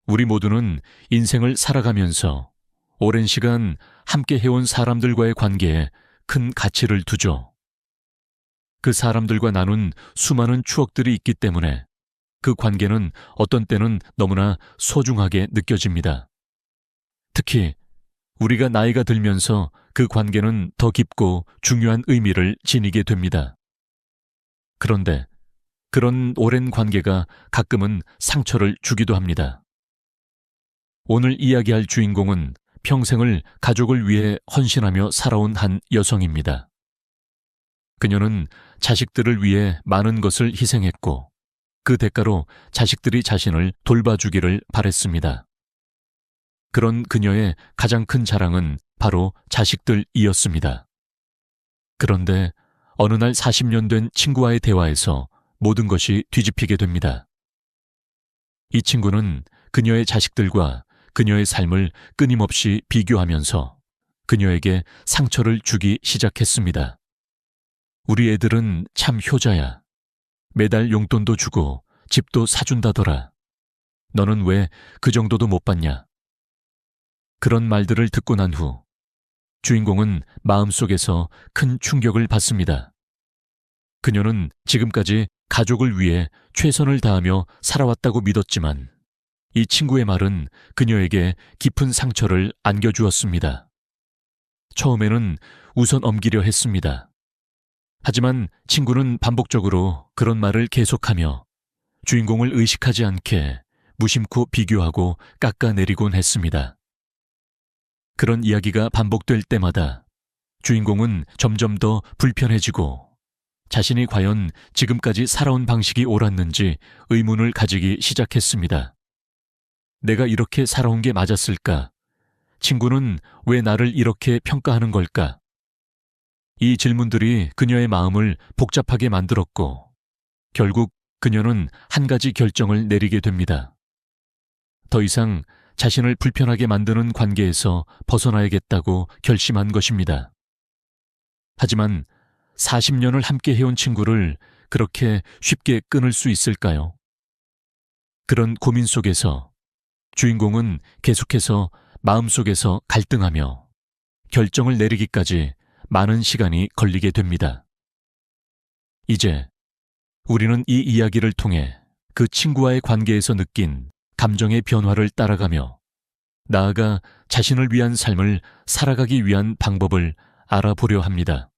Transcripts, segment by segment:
우리 모두는 인생을 살아가면서 오랜 시간 함께 해온 사람들과의 관계에 큰 가치를 두죠. 그 사람들과 나눈 수많은 추억들이 있기 때문에 그 관계는 어떤 때는 너무나 소중하게 느껴집니다. 특히 우리가 나이가 들면서 그 관계는 더 깊고 중요한 의미를 지니게 됩니다. 그런데 그런 오랜 관계가 가끔은 상처를 주기도 합니다. 오늘 이야기할 주인공은 평생을 가족을 위해 헌신하며 살아온 한 여성입니다. 그녀는 자식들을 위해 많은 것을 희생했고 그 대가로 자식들이 자신을 돌봐주기를 바랬습니다. 그런 그녀의 가장 큰 자랑은 바로 자식들이었습니다. 그런데 어느 날 40년 된 친구와의 대화에서 모든 것이 뒤집히게 됩니다. 이 친구는 그녀의 자식들과 그녀의 삶을 끊임없이 비교하면서 그녀에게 상처를 주기 시작했습니다. 우리 애들은 참 효자야. 매달 용돈도 주고 집도 사준다더라. 너는 왜 그 정도도 못 받냐? 그런 말들을 듣고 난 후 주인공은 마음속에서 큰 충격을 받습니다. 그녀는 지금까지 가족을 위해 최선을 다하며 살아왔다고 믿었지만 이 친구의 말은 그녀에게 깊은 상처를 안겨주었습니다. 처음에는 웃어 넘기려 했습니다. 하지만 친구는 반복적으로 그런 말을 계속하며 주인공을 의식하지 않게 무심코 비교하고 깎아내리곤 했습니다. 그런 이야기가 반복될 때마다 주인공은 점점 더 불편해지고 자신이 과연 지금까지 살아온 방식이 옳았는지 의문을 가지기 시작했습니다. 내가 이렇게 살아온 게 맞았을까? 친구는 왜 나를 이렇게 평가하는 걸까? 이 질문들이 그녀의 마음을 복잡하게 만들었고 결국 그녀는 한 가지 결정을 내리게 됩니다. 더 이상 자신을 불편하게 만드는 관계에서 벗어나야겠다고 결심한 것입니다. 하지만 40년을 함께 해온 친구를 그렇게 쉽게 끊을 수 있을까요? 그런 고민 속에서 주인공은 계속해서 마음속에서 갈등하며 결정을 내리기까지 많은 시간이 걸리게 됩니다. 이제 우리는 이 이야기를 통해 그 친구와의 관계에서 느낀 감정의 변화를 따라가며 나아가 자신을 위한 삶을 살아가기 위한 방법을 알아보려 합니다.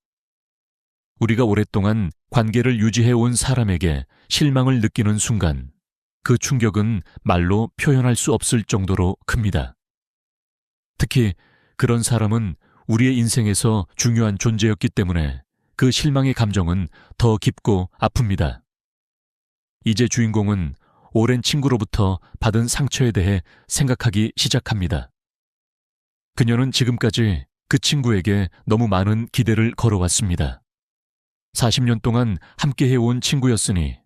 우리가 오랫동안 관계를 유지해온 사람에게 실망을 느끼는 순간 그 충격은 말로 표현할 수 없을 정도로 큽니다. 특히 그런 사람은 우리의 인생에서 중요한 존재였기 때문에 그 실망의 감정은 더 깊고 아픕니다. 이제 주인공은 오랜 친구로부터 받은 상처에 대해 생각하기 시작합니다. 그녀는 지금까지 그 친구에게 너무 많은 기대를 걸어왔습니다. 40년 동안 함께 해온 친구였으니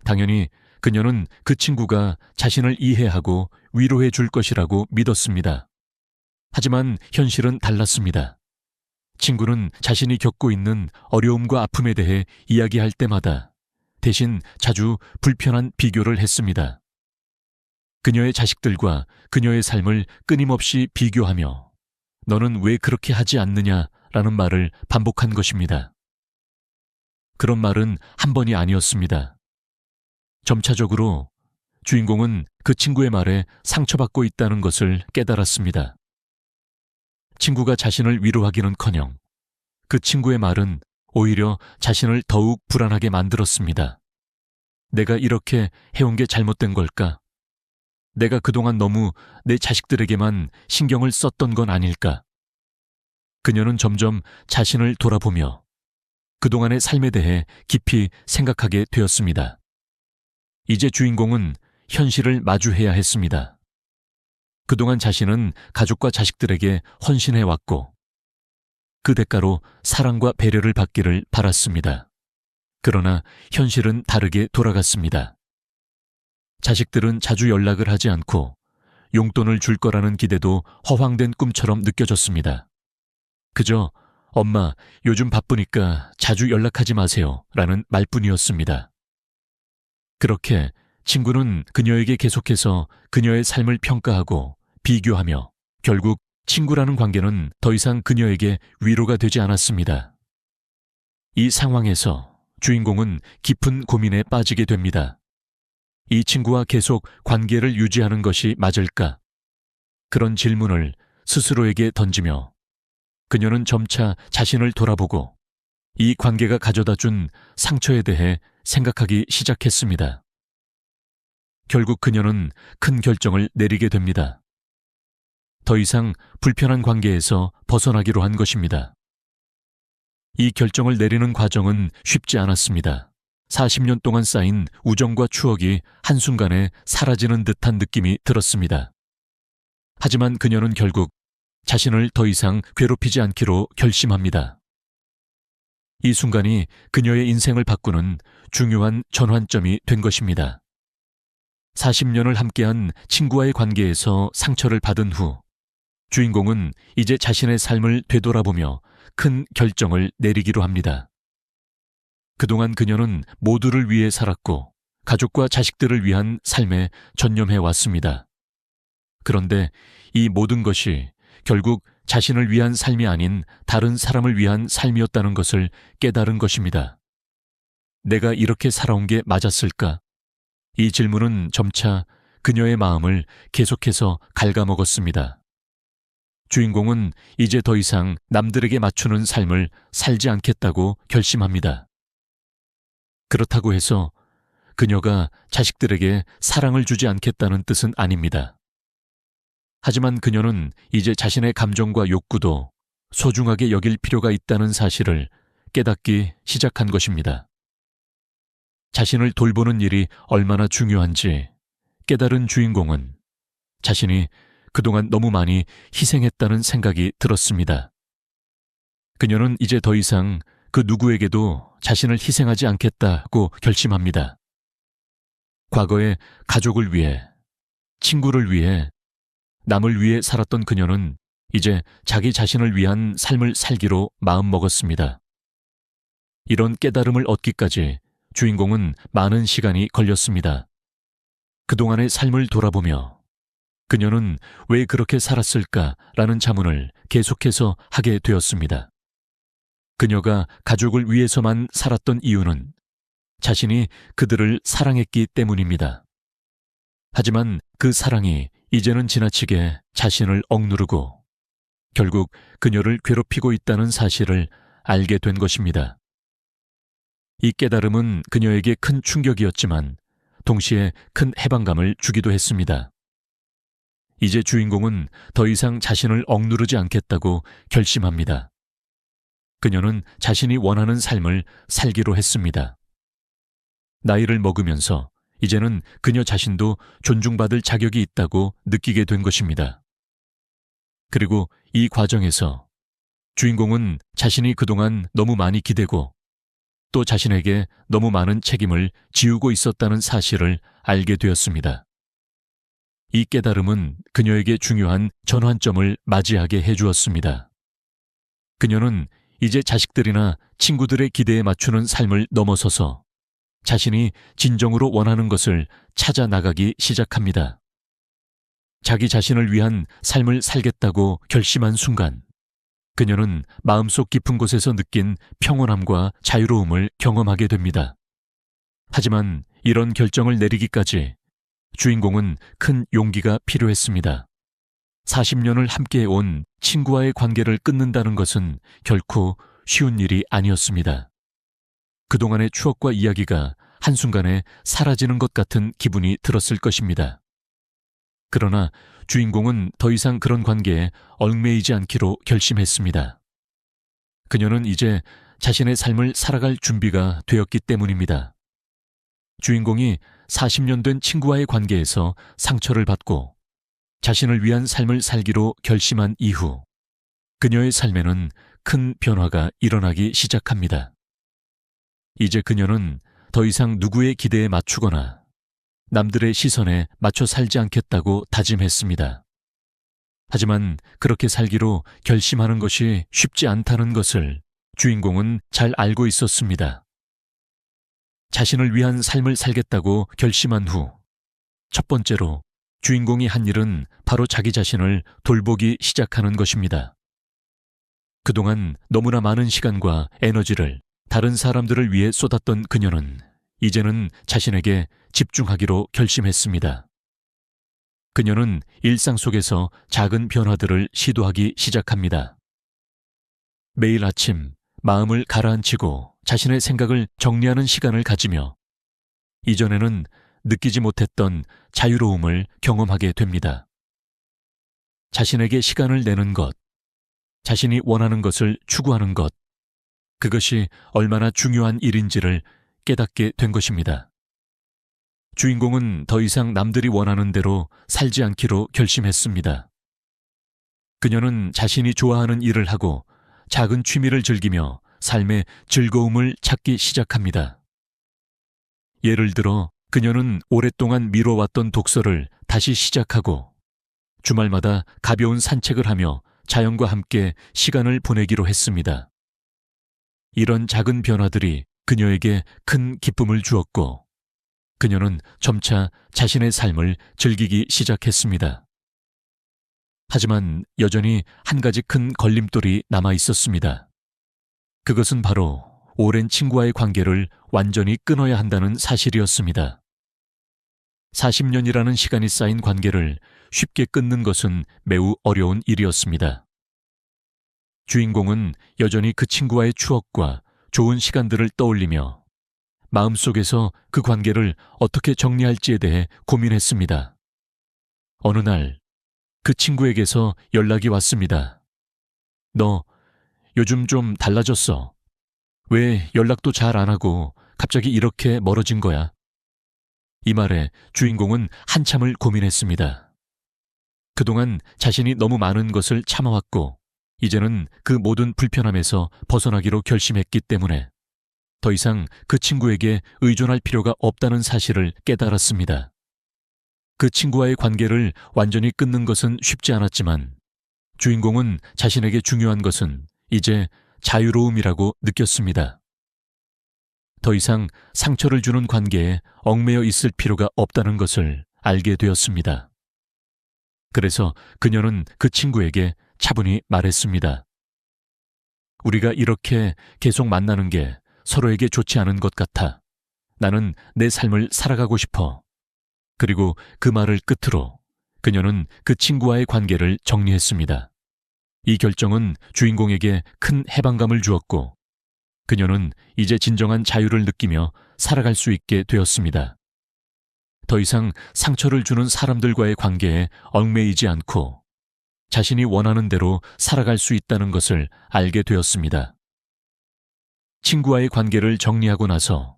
당연히 그녀는 그 친구가 자신을 이해하고 위로해 줄 것이라고 믿었습니다. 하지만 현실은 달랐습니다. 친구는 자신이 겪고 있는 어려움과 아픔에 대해 이야기할 때마다 대신 자주 불편한 비교를 했습니다. 그녀의 자식들과 그녀의 삶을 끊임없이 비교하며 너는 왜 그렇게 하지 않느냐라는 말을 반복한 것입니다. 그런 말은 한 번이 아니었습니다. 점차적으로 주인공은 그 친구의 말에 상처받고 있다는 것을 깨달았습니다. 친구가 자신을 위로하기는커녕 그 친구의 말은 오히려 자신을 더욱 불안하게 만들었습니다. 내가 이렇게 해온 게 잘못된 걸까? 내가 그동안 너무 내 자식들에게만 신경을 썼던 건 아닐까? 그녀는 점점 자신을 돌아보며 그동안의 삶에 대해 깊이 생각하게 되었습니다. 이제 주인공은 현실을 마주해야 했습니다. 그동안 자신은 가족과 자식들에게 헌신해왔고 그 대가로 사랑과 배려를 받기를 바랐습니다. 그러나 현실은 다르게 돌아갔습니다. 자식들은 자주 연락을 하지 않고 용돈을 줄 거라는 기대도 허황된 꿈처럼 느껴졌습니다. 그저 엄마, 요즘 바쁘니까 자주 연락하지 마세요 라는 말뿐이었습니다. 그렇게 친구는 그녀에게 계속해서 그녀의 삶을 평가하고 비교하며 결국 친구라는 관계는 더 이상 그녀에게 위로가 되지 않았습니다. 이 상황에서 주인공은 깊은 고민에 빠지게 됩니다. 이 친구와 계속 관계를 유지하는 것이 맞을까? 그런 질문을 스스로에게 던지며 그녀는 점차 자신을 돌아보고 이 관계가 가져다 준 상처에 대해 생각하기 시작했습니다. 결국 그녀는 큰 결정을 내리게 됩니다. 더 이상 불편한 관계에서 벗어나기로 한 것입니다. 이 결정을 내리는 과정은 쉽지 않았습니다. 40년 동안 쌓인 우정과 추억이 한순간에 사라지는 듯한 느낌이 들었습니다. 하지만 그녀는 결국 자신을 더 이상 괴롭히지 않기로 결심합니다. 이 순간이 그녀의 인생을 바꾸는 중요한 전환점이 된 것입니다. 40년을 함께한 친구와의 관계에서 상처를 받은 후 주인공은 이제 자신의 삶을 되돌아보며 큰 결정을 내리기로 합니다. 그동안 그녀는 모두를 위해 살았고 가족과 자식들을 위한 삶에 전념해 왔습니다. 그런데 이 모든 것이 결국 자신을 위한 삶이 아닌 다른 사람을 위한 삶이었다는 것을 깨달은 것입니다. 내가 이렇게 살아온 게 맞았을까? 이 질문은 점차 그녀의 마음을 계속해서 갉아먹었습니다. 주인공은 이제 더 이상 남들에게 맞추는 삶을 살지 않겠다고 결심합니다. 그렇다고 해서 그녀가 자식들에게 사랑을 주지 않겠다는 뜻은 아닙니다. 하지만 그녀는 이제 자신의 감정과 욕구도 소중하게 여길 필요가 있다는 사실을 깨닫기 시작한 것입니다. 자신을 돌보는 일이 얼마나 중요한지 깨달은 주인공은 자신이 그동안 너무 많이 희생했다는 생각이 들었습니다. 그녀는 이제 더 이상 그 누구에게도 자신을 희생하지 않겠다고 결심합니다. 과거에 가족을 위해, 친구를 위해, 남을 위해 살았던 그녀는 이제 자기 자신을 위한 삶을 살기로 마음먹었습니다. 이런 깨달음을 얻기까지 주인공은 많은 시간이 걸렸습니다. 그동안의 삶을 돌아보며 그녀는 왜 그렇게 살았을까라는 자문을 계속해서 하게 되었습니다. 그녀가 가족을 위해서만 살았던 이유는 자신이 그들을 사랑했기 때문입니다. 하지만 그 사랑이 이제는 지나치게 자신을 억누르고 결국 그녀를 괴롭히고 있다는 사실을 알게 된 것입니다. 이 깨달음은 그녀에게 큰 충격이었지만 동시에 큰 해방감을 주기도 했습니다. 이제 주인공은 더 이상 자신을 억누르지 않겠다고 결심합니다. 그녀는 자신이 원하는 삶을 살기로 했습니다. 나이를 먹으면서 이제는 그녀 자신도 존중받을 자격이 있다고 느끼게 된 것입니다. 그리고 이 과정에서 주인공은 자신이 그동안 너무 많이 기대고 또 자신에게 너무 많은 책임을 지우고 있었다는 사실을 알게 되었습니다. 이 깨달음은 그녀에게 중요한 전환점을 맞이하게 해주었습니다. 그녀는 이제 자식들이나 친구들의 기대에 맞추는 삶을 넘어서서 자신이 진정으로 원하는 것을 찾아 나가기 시작합니다. 자기 자신을 위한 삶을 살겠다고 결심한 순간, 그녀는 마음속 깊은 곳에서 느낀 평온함과 자유로움을 경험하게 됩니다. 하지만 이런 결정을 내리기까지 주인공은 큰 용기가 필요했습니다. 40년을 함께해온 친구와의 관계를 끊는다는 것은 결코 쉬운 일이 아니었습니다. 그동안의 추억과 이야기가 한순간에 사라지는 것 같은 기분이 들었을 것입니다. 그러나 주인공은 더 이상 그런 관계에 얽매이지 않기로 결심했습니다. 그녀는 이제 자신의 삶을 살아갈 준비가 되었기 때문입니다. 주인공이 40년 된 친구와의 관계에서 상처를 받고 자신을 위한 삶을 살기로 결심한 이후 그녀의 삶에는 큰 변화가 일어나기 시작합니다. 이제 그녀는 더 이상 누구의 기대에 맞추거나 남들의 시선에 맞춰 살지 않겠다고 다짐했습니다. 하지만 그렇게 살기로 결심하는 것이 쉽지 않다는 것을 주인공은 잘 알고 있었습니다. 자신을 위한 삶을 살겠다고 결심한 후 첫 번째로 주인공이 한 일은 바로 자기 자신을 돌보기 시작하는 것입니다. 그동안 너무나 많은 시간과 에너지를 다른 사람들을 위해 쏟았던 그녀는 이제는 자신에게 집중하기로 결심했습니다. 그녀는 일상 속에서 작은 변화들을 시도하기 시작합니다. 매일 아침 마음을 가라앉히고 자신의 생각을 정리하는 시간을 가지며 이전에는 느끼지 못했던 자유로움을 경험하게 됩니다. 자신에게 시간을 내는 것, 자신이 원하는 것을 추구하는 것, 그것이 얼마나 중요한 일인지를 깨닫게 된 것입니다. 주인공은 더 이상 남들이 원하는 대로 살지 않기로 결심했습니다. 그녀는 자신이 좋아하는 일을 하고 작은 취미를 즐기며 삶의 즐거움을 찾기 시작합니다. 예를 들어 그녀는 오랫동안 미뤄왔던 독서를 다시 시작하고 주말마다 가벼운 산책을 하며 자연과 함께 시간을 보내기로 했습니다. 이런 작은 변화들이 그녀에게 큰 기쁨을 주었고 그녀는 점차 자신의 삶을 즐기기 시작했습니다. 하지만 여전히 한 가지 큰 걸림돌이 남아 있었습니다. 그것은 바로 오랜 친구와의 관계를 완전히 끊어야 한다는 사실이었습니다. 40년이라는 시간이 쌓인 관계를 쉽게 끊는 것은 매우 어려운 일이었습니다. 주인공은 여전히 그 친구와의 추억과 좋은 시간들을 떠올리며 마음속에서 그 관계를 어떻게 정리할지에 대해 고민했습니다. 어느 날 그 친구에게서 연락이 왔습니다. 너 요즘 좀 달라졌어. 왜 연락도 잘 안 하고 갑자기 이렇게 멀어진 거야? 이 말에 주인공은 한참을 고민했습니다. 그동안 자신이 너무 많은 것을 참아왔고 이제는 그 모든 불편함에서 벗어나기로 결심했기 때문에 더 이상 그 친구에게 의존할 필요가 없다는 사실을 깨달았습니다. 그 친구와의 관계를 완전히 끊는 것은 쉽지 않았지만 주인공은 자신에게 중요한 것은 이제 자유로움이라고 느꼈습니다. 더 이상 상처를 주는 관계에 얽매여 있을 필요가 없다는 것을 알게 되었습니다. 그래서 그녀는 그 친구에게 차분히 말했습니다. 우리가 이렇게 계속 만나는 게 서로에게 좋지 않은 것 같아. 나는 내 삶을 살아가고 싶어. 그리고 그 말을 끝으로 그녀는 그 친구와의 관계를 정리했습니다. 이 결정은 주인공에게 큰 해방감을 주었고 그녀는 이제 진정한 자유를 느끼며 살아갈 수 있게 되었습니다. 더 이상 상처를 주는 사람들과의 관계에 얽매이지 않고 자신이 원하는 대로 살아갈 수 있다는 것을 알게 되었습니다. 친구와의 관계를 정리하고 나서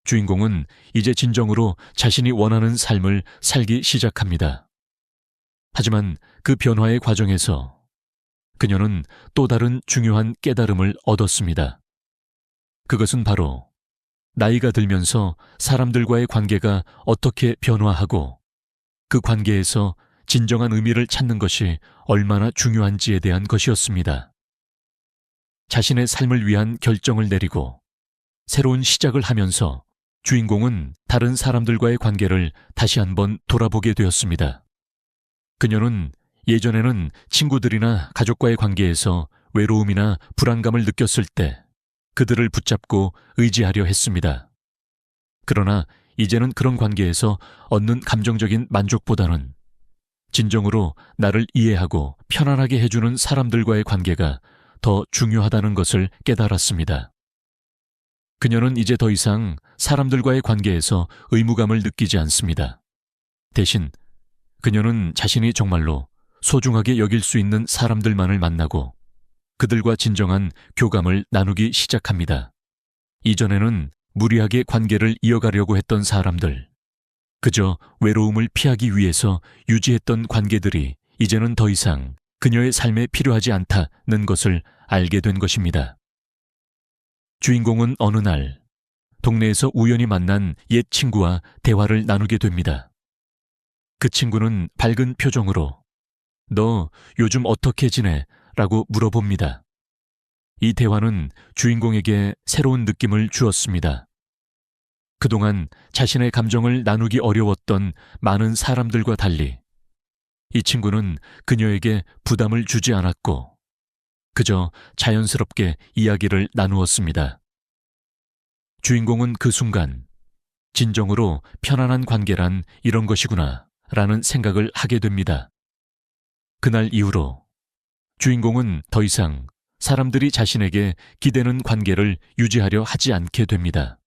주인공은 이제 진정으로 자신이 원하는 삶을 살기 시작합니다. 하지만 그 변화의 과정에서 그녀는 또 다른 중요한 깨달음을 얻었습니다. 그것은 바로 나이가 들면서 사람들과의 관계가 어떻게 변화하고 그 관계에서 진정한 의미를 찾는 것이 얼마나 중요한지에 대한 것이었습니다. 자신의 삶을 위한 결정을 내리고 새로운 시작을 하면서 주인공은 다른 사람들과의 관계를 다시 한번 돌아보게 되었습니다. 그녀는 예전에는 친구들이나 가족과의 관계에서 외로움이나 불안감을 느꼈을 때 그들을 붙잡고 의지하려 했습니다. 그러나 이제는 그런 관계에서 얻는 감정적인 만족보다는 진정으로 나를 이해하고 편안하게 해주는 사람들과의 관계가 더 중요하다는 것을 깨달았습니다. 그녀는 이제 더 이상 사람들과의 관계에서 의무감을 느끼지 않습니다. 대신 그녀는 자신이 정말로 소중하게 여길 수 있는 사람들만을 만나고 그들과 진정한 교감을 나누기 시작합니다. 이전에는 무리하게 관계를 이어가려고 했던 사람들, 그저 외로움을 피하기 위해서 유지했던 관계들이 이제는 더 이상 그녀의 삶에 필요하지 않다는 것을 알게 된 것입니다. 주인공은 어느 날 동네에서 우연히 만난 옛 친구와 대화를 나누게 됩니다. 그 친구는 밝은 표정으로 너 요즘 어떻게 지내? 라고 물어봅니다. 이 대화는 주인공에게 새로운 느낌을 주었습니다. 그동안 자신의 감정을 나누기 어려웠던 많은 사람들과 달리 이 친구는 그녀에게 부담을 주지 않았고 그저 자연스럽게 이야기를 나누었습니다. 주인공은 그 순간 진정으로 편안한 관계란 이런 것이구나 라는 생각을 하게 됩니다. 그날 이후로 주인공은 더 이상 사람들이 자신에게 기대는 관계를 유지하려 하지 않게 됩니다.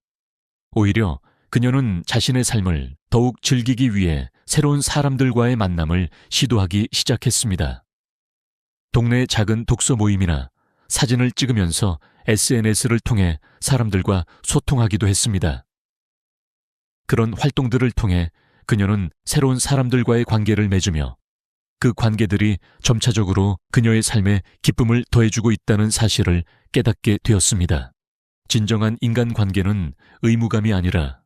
오히려 그녀는 자신의 삶을 더욱 즐기기 위해 새로운 사람들과의 만남을 시도하기 시작했습니다. 동네 작은 독서 모임이나 사진을 찍으면서 SNS를 통해 사람들과 소통하기도 했습니다. 그런 활동들을 통해 그녀는 새로운 사람들과의 관계를 맺으며 그 관계들이 점차적으로 그녀의 삶에 기쁨을 더해주고 있다는 사실을 깨닫게 되었습니다. 진정한 인간관계는 의무감이 아니라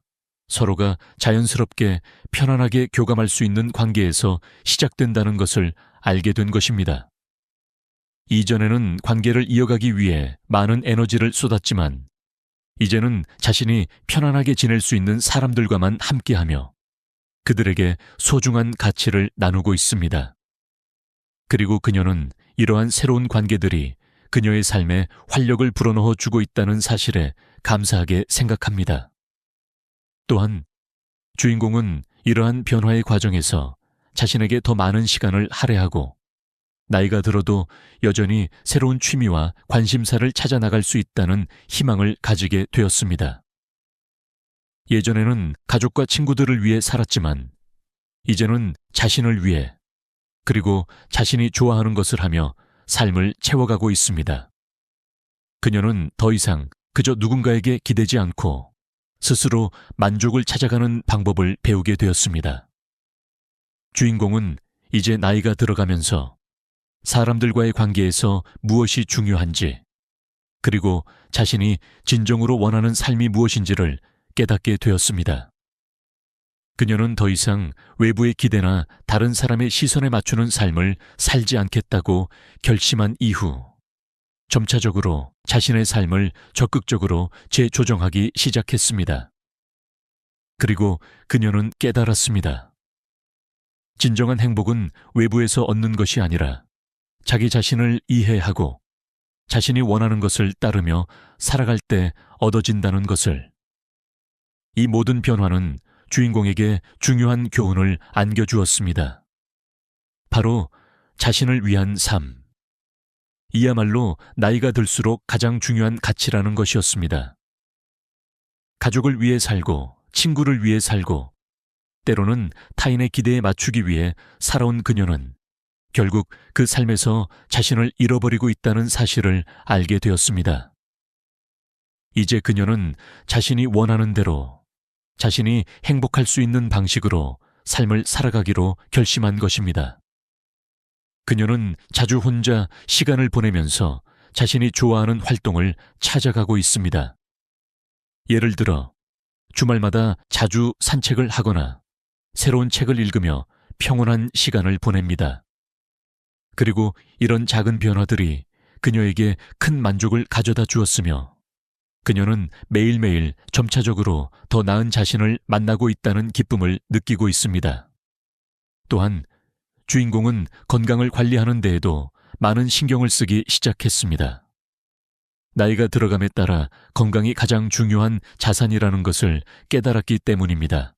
서로가 자연스럽게 편안하게 교감할 수 있는 관계에서 시작된다는 것을 알게 된 것입니다. 이전에는 관계를 이어가기 위해 많은 에너지를 쏟았지만 이제는 자신이 편안하게 지낼 수 있는 사람들과만 함께하며 그들에게 소중한 가치를 나누고 있습니다. 그리고 그녀는 이러한 새로운 관계들이 그녀의 삶에 활력을 불어넣어 주고 있다는 사실에 감사하게 생각합니다. 또한 주인공은 이러한 변화의 과정에서 자신에게 더 많은 시간을 할애하고 나이가 들어도 여전히 새로운 취미와 관심사를 찾아 나갈 수 있다는 희망을 가지게 되었습니다. 예전에는 가족과 친구들을 위해 살았지만 이제는 자신을 위해 그리고 자신이 좋아하는 것을 하며 삶을 채워가고 있습니다. 그녀는 더 이상 그저 누군가에게 기대지 않고 스스로 만족을 찾아가는 방법을 배우게 되었습니다. 주인공은 이제 나이가 들어가면서 사람들과의 관계에서 무엇이 중요한지 그리고 자신이 진정으로 원하는 삶이 무엇인지를 깨닫게 되었습니다. 그녀는 더 이상 외부의 기대나 다른 사람의 시선에 맞추는 삶을 살지 않겠다고 결심한 이후 점차적으로 자신의 삶을 적극적으로 재조정하기 시작했습니다. 그리고 그녀는 깨달았습니다. 진정한 행복은 외부에서 얻는 것이 아니라 자기 자신을 이해하고 자신이 원하는 것을 따르며 살아갈 때 얻어진다는 것을. 이 모든 변화는 주인공에게 중요한 교훈을 안겨주었습니다. 바로 자신을 위한 삶. 이야말로 나이가 들수록 가장 중요한 가치라는 것이었습니다. 가족을 위해 살고 친구를 위해 살고 때로는 타인의 기대에 맞추기 위해 살아온 그녀는 결국 그 삶에서 자신을 잃어버리고 있다는 사실을 알게 되었습니다. 이제 그녀는 자신이 원하는 대로 자신이 행복할 수 있는 방식으로 삶을 살아가기로 결심한 것입니다. 그녀는 자주 혼자 시간을 보내면서 자신이 좋아하는 활동을 찾아가고 있습니다. 예를 들어 주말마다 자주 산책을 하거나 새로운 책을 읽으며 평온한 시간을 보냅니다. 그리고 이런 작은 변화들이 그녀에게 큰 만족을 가져다 주었으며 그녀는 매일매일 점차적으로 더 나은 자신을 만나고 있다는 기쁨을 느끼고 있습니다. 또한 주인공은 건강을 관리하는 데에도 많은 신경을 쓰기 시작했습니다. 나이가 들어감에 따라 건강이 가장 중요한 자산이라는 것을 깨달았기 때문입니다.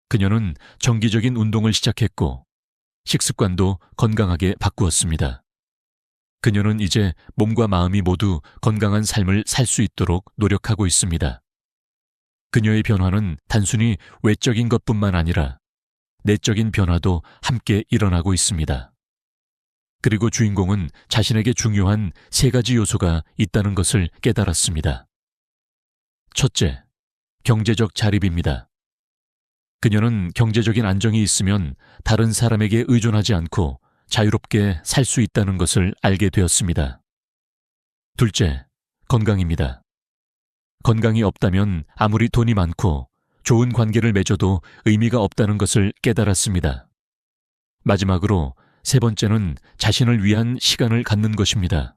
그녀는 정기적인 운동을 시작했고 식습관도 건강하게 바꾸었습니다. 그녀는 이제 몸과 마음이 모두 건강한 삶을 살 수 있도록 노력하고 있습니다. 그녀의 변화는 단순히 외적인 것뿐만 아니라 내적인 변화도 함께 일어나고 있습니다. 그리고 주인공은 자신에게 중요한 3가지 요소가 있다는 것을 깨달았습니다. 첫째, 경제적 자립입니다. 그녀는 경제적인 안정이 있으면 다른 사람에게 의존하지 않고 자유롭게 살 수 있다는 것을 알게 되었습니다. 둘째, 건강입니다. 건강이 없다면 아무리 돈이 많고 좋은 관계를 맺어도 의미가 없다는 것을 깨달았습니다. 마지막으로 3번째는 자신을 위한 시간을 갖는 것입니다.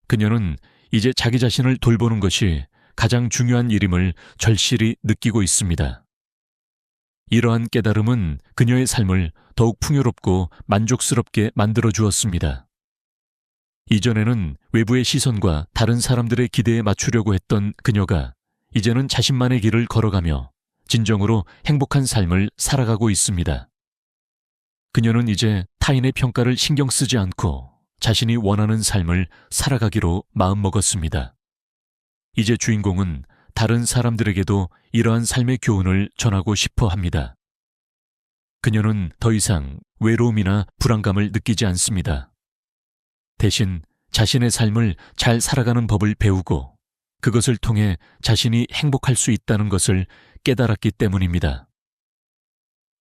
그녀는 이제 자기 자신을 돌보는 것이 가장 중요한 일임을 절실히 느끼고 있습니다. 이러한 깨달음은 그녀의 삶을 더욱 풍요롭고 만족스럽게 만들어 주었습니다. 이전에는 외부의 시선과 다른 사람들의 기대에 맞추려고 했던 그녀가 이제는 자신만의 길을 걸어가며 진정으로 행복한 삶을 살아가고 있습니다. 그녀는 이제 타인의 평가를 신경 쓰지 않고 자신이 원하는 삶을 살아가기로 마음먹었습니다. 이제 주인공은 다른 사람들에게도 이러한 삶의 교훈을 전하고 싶어 합니다. 그녀는 더 이상 외로움이나 불안감을 느끼지 않습니다. 대신 자신의 삶을 잘 살아가는 법을 배우고 그것을 통해 자신이 행복할 수 있다는 것을 깨달았기 때문입니다.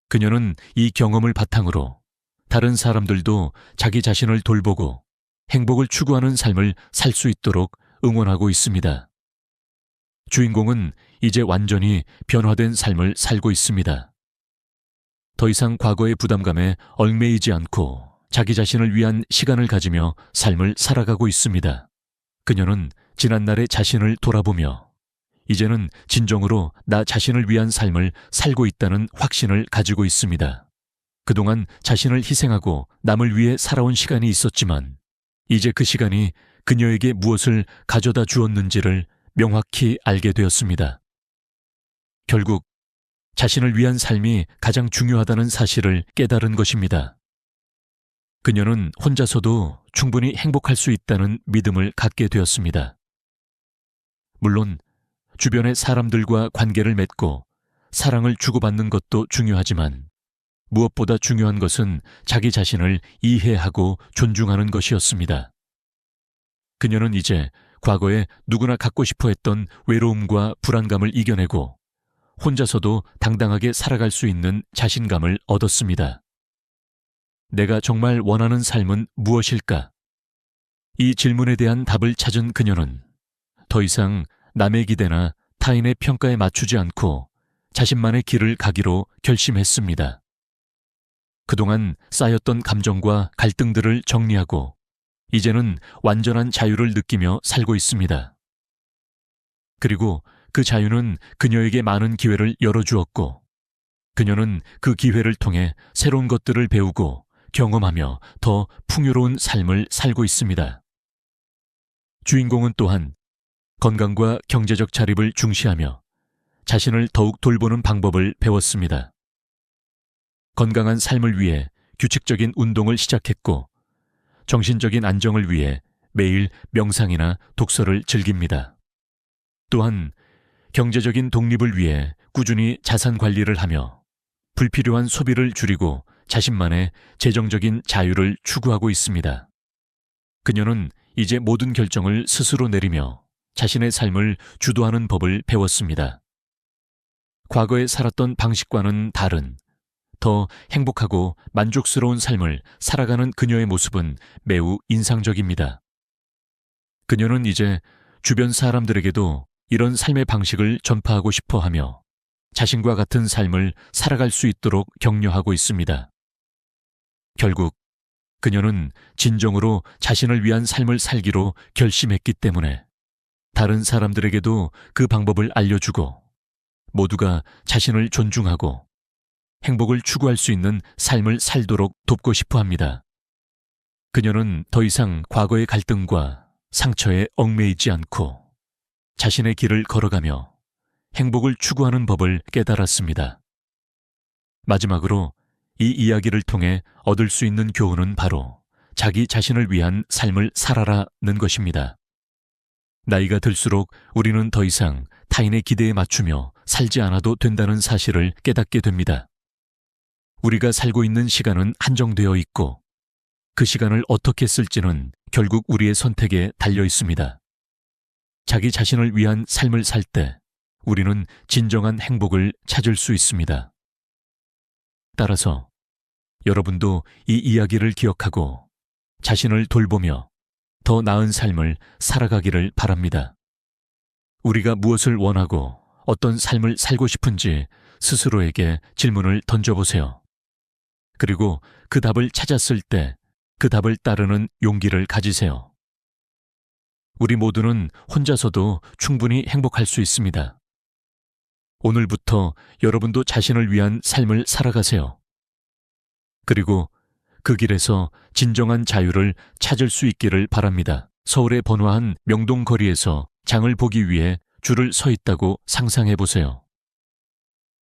그녀는 이 경험을 바탕으로 다른 사람들도 자기 자신을 돌보고 행복을 추구하는 삶을 살 수 있도록 응원하고 있습니다. 주인공은 이제 완전히 변화된 삶을 살고 있습니다. 더 이상 과거의 부담감에 얽매이지 않고 자기 자신을 위한 시간을 가지며 삶을 살아가고 있습니다. 그녀는 지난날의 자신을 돌아보며 이제는 진정으로 나 자신을 위한 삶을 살고 있다는 확신을 가지고 있습니다. 그동안 자신을 희생하고 남을 위해 살아온 시간이 있었지만 이제 그 시간이 그녀에게 무엇을 가져다 주었는지를 명확히 알게 되었습니다. 결국 자신을 위한 삶이 가장 중요하다는 사실을 깨달은 것입니다. 그녀는 혼자서도 충분히 행복할 수 있다는 믿음을 갖게 되었습니다. 물론 주변의 사람들과 관계를 맺고 사랑을 주고받는 것도 중요하지만 무엇보다 중요한 것은 자기 자신을 이해하고 존중하는 것이었습니다. 그녀는 이제 과거에 누구나 갖고 싶어 했던 외로움과 불안감을 이겨내고 혼자서도 당당하게 살아갈 수 있는 자신감을 얻었습니다. 내가 정말 원하는 삶은 무엇일까? 이 질문에 대한 답을 찾은 그녀는 더 이상 남의 기대나 타인의 평가에 맞추지 않고 자신만의 길을 가기로 결심했습니다. 그동안 쌓였던 감정과 갈등들을 정리하고 이제는 완전한 자유를 느끼며 살고 있습니다. 그리고 그 자유는 그녀에게 많은 기회를 열어주었고 그녀는 그 기회를 통해 새로운 것들을 배우고 경험하며 더 풍요로운 삶을 살고 있습니다. 주인공은 또한 건강과 경제적 자립을 중시하며 자신을 더욱 돌보는 방법을 배웠습니다. 건강한 삶을 위해 규칙적인 운동을 시작했고 정신적인 안정을 위해 매일 명상이나 독서를 즐깁니다. 또한 경제적인 독립을 위해 꾸준히 자산 관리를 하며 불필요한 소비를 줄이고 자신만의 재정적인 자유를 추구하고 있습니다. 그녀는 이제 모든 결정을 스스로 내리며 자신의 삶을 주도하는 법을 배웠습니다. 과거에 살았던 방식과는 다른 더 행복하고 만족스러운 삶을 살아가는 그녀의 모습은 매우 인상적입니다. 그녀는 이제 주변 사람들에게도 이런 삶의 방식을 전파하고 싶어 하며 자신과 같은 삶을 살아갈 수 있도록 격려하고 있습니다. 결국 그녀는 진정으로 자신을 위한 삶을 살기로 결심했기 때문에 다른 사람들에게도 그 방법을 알려주고 모두가 자신을 존중하고 행복을 추구할 수 있는 삶을 살도록 돕고 싶어 합니다. 그녀는 더 이상 과거의 갈등과 상처에 얽매이지 않고 자신의 길을 걸어가며 행복을 추구하는 법을 깨달았습니다. 마지막으로 이 이야기를 통해 얻을 수 있는 교훈은 바로 자기 자신을 위한 삶을 살아라는 것입니다. 나이가 들수록 우리는 더 이상 타인의 기대에 맞추며 살지 않아도 된다는 사실을 깨닫게 됩니다. 우리가 살고 있는 시간은 한정되어 있고 그 시간을 어떻게 쓸지는 결국 우리의 선택에 달려 있습니다. 자기 자신을 위한 삶을 살 때 우리는 진정한 행복을 찾을 수 있습니다. 따라서 여러분도 이 이야기를 기억하고 자신을 돌보며 더 나은 삶을 살아가기를 바랍니다. 우리가 무엇을 원하고 어떤 삶을 살고 싶은지 스스로에게 질문을 던져보세요. 그리고 그 답을 찾았을 때 그 답을 따르는 용기를 가지세요. 우리 모두는 혼자서도 충분히 행복할 수 있습니다. 오늘부터 여러분도 자신을 위한 삶을 살아가세요. 그리고 그 길에서 진정한 자유를 찾을 수 있기를 바랍니다. 서울의 번화한 명동거리에서 장을 보기 위해 줄을 서 있다고 상상해 보세요.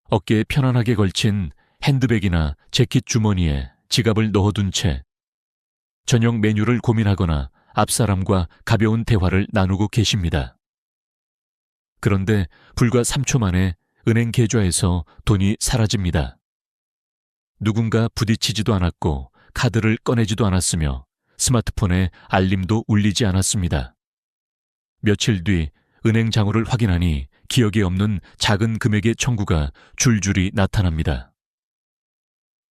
어깨에 편안하게 걸친 핸드백이나 재킷 주머니에 지갑을 넣어둔 채 저녁 메뉴를 고민하거나 앞사람과 가벼운 대화를 나누고 계십니다. 그런데 불과 3초 만에 은행 계좌에서 돈이 사라집니다. 누군가 부딪히지도 않았고 카드를 꺼내지도 않았으며 스마트폰에 알림도 울리지 않았습니다. 며칠 뒤 은행 장부를 확인하니 기억에 없는 작은 금액의 청구가 줄줄이 나타납니다.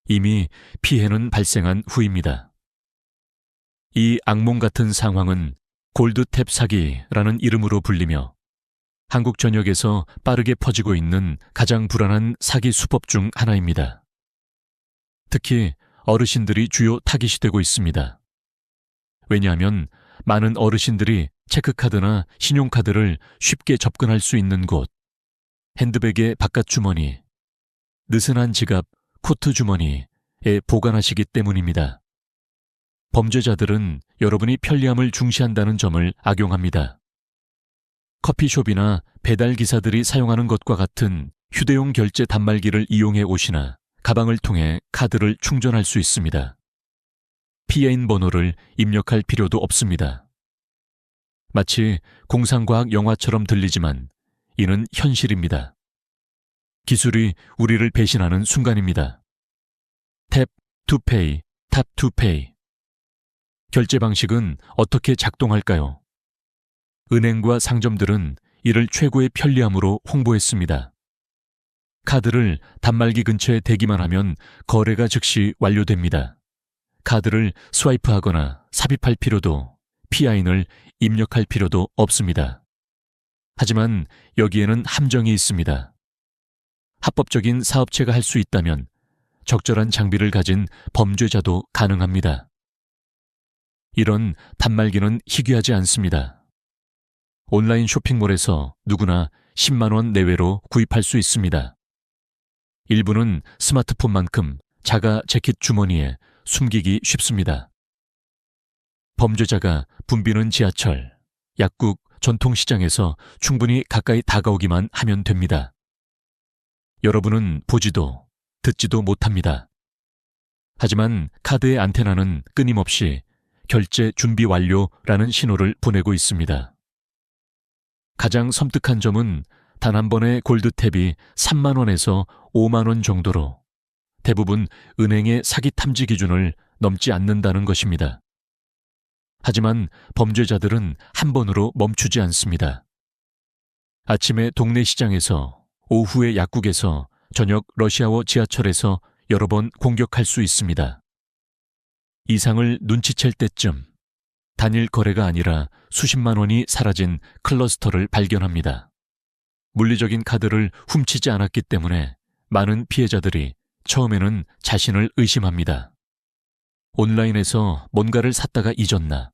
이미 피해는 발생한 후입니다. 이 악몽 같은 상황은 골드탭 사기라는 이름으로 불리며 한국 전역에서 빠르게 퍼지고 있는 가장 불안한 사기 수법 중 하나입니다. 특히 어르신들이 주요 타깃이 되고 있습니다. 왜냐하면 많은 어르신들이 체크카드나 신용카드를 쉽게 접근할 수 있는 곳, 핸드백의 바깥 주머니, 느슨한 지갑, 코트 주머니에 보관하시기 때문입니다. 범죄자들은 여러분이 편리함을 중시한다는 점을 악용합니다. 커피숍이나 배달기사들이 사용하는 것과 같은 휴대용 결제 단말기를 이용해 오시나 가방을 통해 카드를 충전할 수 있습니다. 피해인 번호를 입력할 필요도 없습니다. 마치 공상과학 영화처럼 들리지만 이는 현실입니다. 기술이 우리를 배신하는 순간입니다. 탭 투 페이, 탑 투 페이. 결제 방식은 어떻게 작동할까요? 은행과 상점들은 이를 최고의 편리함으로 홍보했습니다. 카드를 단말기 근처에 대기만 하면 거래가 즉시 완료됩니다. 카드를 스와이프하거나 삽입할 필요도, PIN을 입력할 필요도 없습니다. 하지만 여기에는 함정이 있습니다. 합법적인 사업체가 할 수 있다면 적절한 장비를 가진 범죄자도 가능합니다. 이런 단말기는 희귀하지 않습니다. 온라인 쇼핑몰에서 누구나 10만 원 내외로 구입할 수 있습니다. 일부는 스마트폰만큼 자가 재킷 주머니에 숨기기 쉽습니다. 범죄자가 붐비는 지하철, 약국, 전통시장에서 충분히 가까이 다가오기만 하면 됩니다. 여러분은 보지도 듣지도 못합니다. 하지만 카드의 안테나는 끊임없이 결제 준비 완료라는 신호를 보내고 있습니다. 가장 섬뜩한 점은 단 한 번의 골드탭이 3만 원에서 5만 원 정도로 대부분 은행의 사기 탐지 기준을 넘지 않는다는 것입니다. 하지만 범죄자들은 한 번으로 멈추지 않습니다. 아침에 동네 시장에서, 오후에 약국에서, 저녁 러시아워 지하철에서 여러 번 공격할 수 있습니다. 이상을 눈치챌 때쯤 단일 거래가 아니라 수십만 원이 사라진 클러스터를 발견합니다. 물리적인 카드를 훔치지 않았기 때문에 많은 피해자들이 처음에는 자신을 의심합니다. 온라인에서 뭔가를 샀다가 잊었나?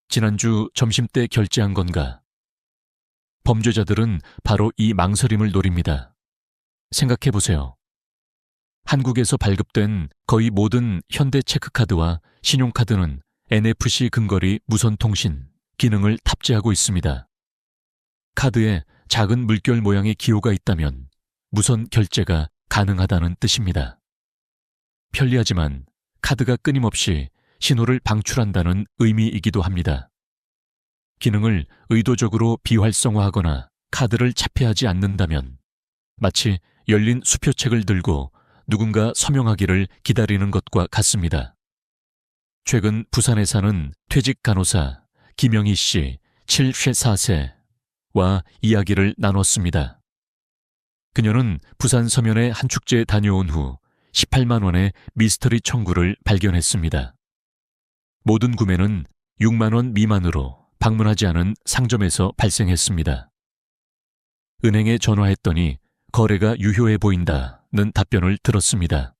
지난주 점심때 결제한 건가? 범죄자들은 바로 이 망설임을 노립니다. 생각해보세요. 한국에서 발급된 거의 모든 현대 체크카드와 신용카드는 NFC 근거리 무선통신 기능을 탑재하고 있습니다. 카드에 작은 물결 모양의 기호가 있다면 무선 결제가 가능하다는 뜻입니다. 편리하지만 카드가 끊임없이 신호를 방출한다는 의미이기도 합니다. 기능을 의도적으로 비활성화하거나 카드를 차폐하지 않는다면 마치 열린 수표책을 들고 누군가 서명하기를 기다리는 것과 같습니다. 최근 부산에 사는 퇴직 간호사 김영희 씨 74세와 이야기를 나눴습니다. 그녀는 부산 서면의 한 축제에 다녀온 후 18만 원의 미스터리 청구를 발견했습니다. 모든 구매는 6만 원 미만으로 방문하지 않은 상점에서 발생했습니다. 은행에 전화했더니 거래가 유효해 보인다는 답변을 들었습니다.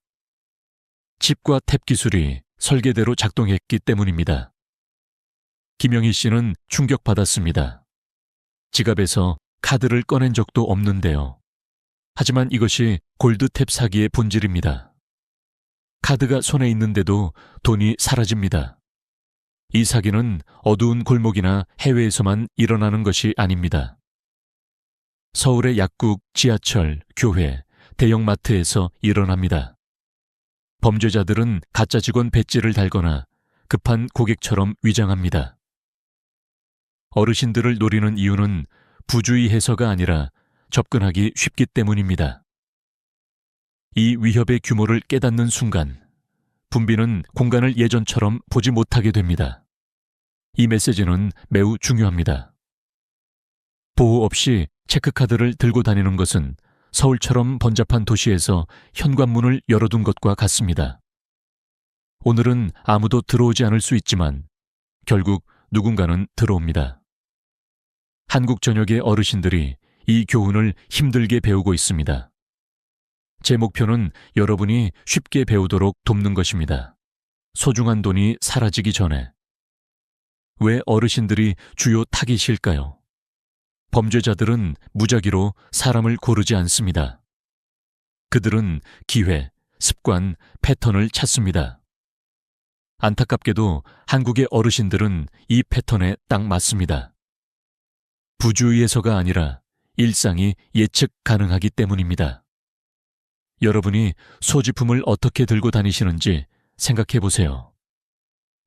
칩과 탭 기술이 설계대로 작동했기 때문입니다. 김영희 씨는 충격받았습니다. 지갑에서 카드를 꺼낸 적도 없는데요. 하지만 이것이 골드탭 사기의 본질입니다. 카드가 손에 있는데도 돈이 사라집니다. 이 사기는 어두운 골목이나 해외에서만 일어나는 것이 아닙니다. 서울의 약국, 지하철, 교회, 대형마트에서 일어납니다. 범죄자들은 가짜 직원 배지를 달거나 급한 고객처럼 위장합니다. 어르신들을 노리는 이유는 부주의해서가 아니라 접근하기 쉽기 때문입니다. 이 위협의 규모를 깨닫는 순간 분비는 공간을 예전처럼 보지 못하게 됩니다. 이 메시지는 매우 중요합니다. 보호 없이 체크카드를 들고 다니는 것은 서울처럼 번잡한 도시에서 현관문을 열어둔 것과 같습니다. 오늘은 아무도 들어오지 않을 수 있지만 결국 누군가는 들어옵니다. 한국 전역의 어르신들이 이 교훈을 힘들게 배우고 있습니다. 제 목표는 여러분이 쉽게 배우도록 돕는 것입니다. 소중한 돈이 사라지기 전에. 왜 어르신들이 주요 타깃일까요? 범죄자들은 무작위로 사람을 고르지 않습니다. 그들은 기회, 습관, 패턴을 찾습니다. 안타깝게도 한국의 어르신들은 이 패턴에 딱 맞습니다. 부주의해서가 아니라 일상이 예측 가능하기 때문입니다. 여러분이 소지품을 어떻게 들고 다니시는지 생각해 보세요.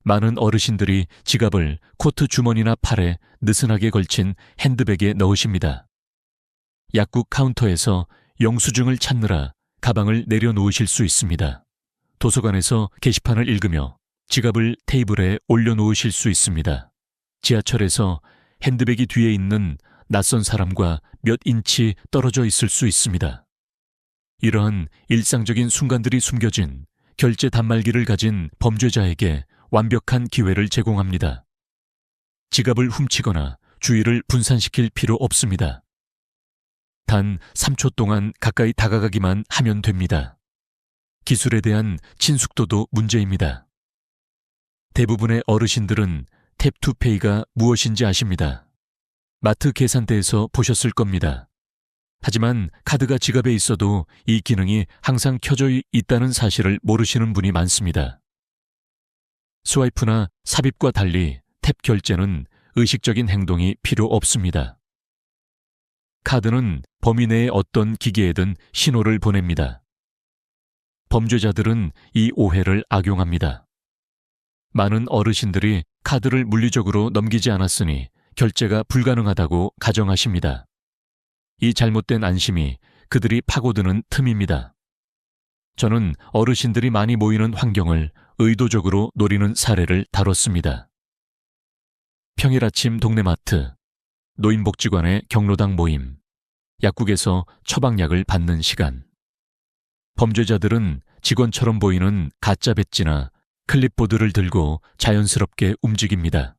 많은 어르신들이 지갑을 코트 주머니나 팔에 느슨하게 걸친 핸드백에 넣으십니다. 약국 카운터에서 영수증을 찾느라 가방을 내려놓으실 수 있습니다. 도서관에서 게시판을 읽으며 지갑을 테이블에 올려놓으실 수 있습니다. 지하철에서 핸드백이 뒤에 있는 낯선 사람과 몇 인치 떨어져 있을 수 있습니다. 이러한 일상적인 순간들이 숨겨진 결제 단말기를 가진 범죄자에게 완벽한 기회를 제공합니다. 지갑을 훔치거나 주의를 분산시킬 필요 없습니다. 단 3초 동안 가까이 다가가기만 하면 됩니다. 기술에 대한 친숙도도 문제입니다. 대부분의 어르신들은 탭투페이가 무엇인지 아십니다. 마트 계산대에서 보셨을 겁니다. 하지만 카드가 지갑에 있어도 이 기능이 항상 켜져 있다는 사실을 모르시는 분이 많습니다. 스와이프나 삽입과 달리 탭 결제는 의식적인 행동이 필요 없습니다. 카드는 범위 내의 어떤 기기에든 신호를 보냅니다. 범죄자들은 이 오해를 악용합니다. 많은 어르신들이 카드를 물리적으로 넘기지 않았으니 결제가 불가능하다고 가정하십니다. 이 잘못된 안심이 그들이 파고드는 틈입니다. 저는 어르신들이 많이 모이는 환경을 의도적으로 노리는 사례를 다뤘습니다. 평일 아침 동네 마트, 노인복지관의 경로당 모임, 약국에서 처방약을 받는 시간. 범죄자들은 직원처럼 보이는 가짜 배지나 클립보드를 들고 자연스럽게 움직입니다.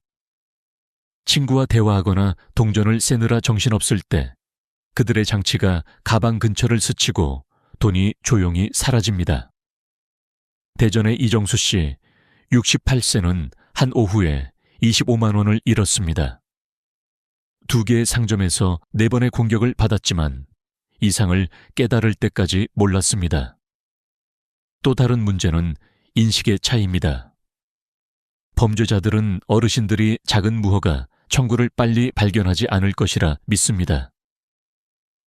친구와 대화하거나 동전을 세느라 정신없을 때 그들의 장치가 가방 근처를 스치고 돈이 조용히 사라집니다. 대전의 이정수 씨, 68세는 한 오후에 25만 원을 잃었습니다. 2개의 상점에서 4번의 공격을 받았지만 이상을 깨달을 때까지 몰랐습니다. 또 다른 문제는 인식의 차이입니다. 범죄자들은 어르신들이 작은 무허가 청구를 빨리 발견하지 않을 것이라 믿습니다.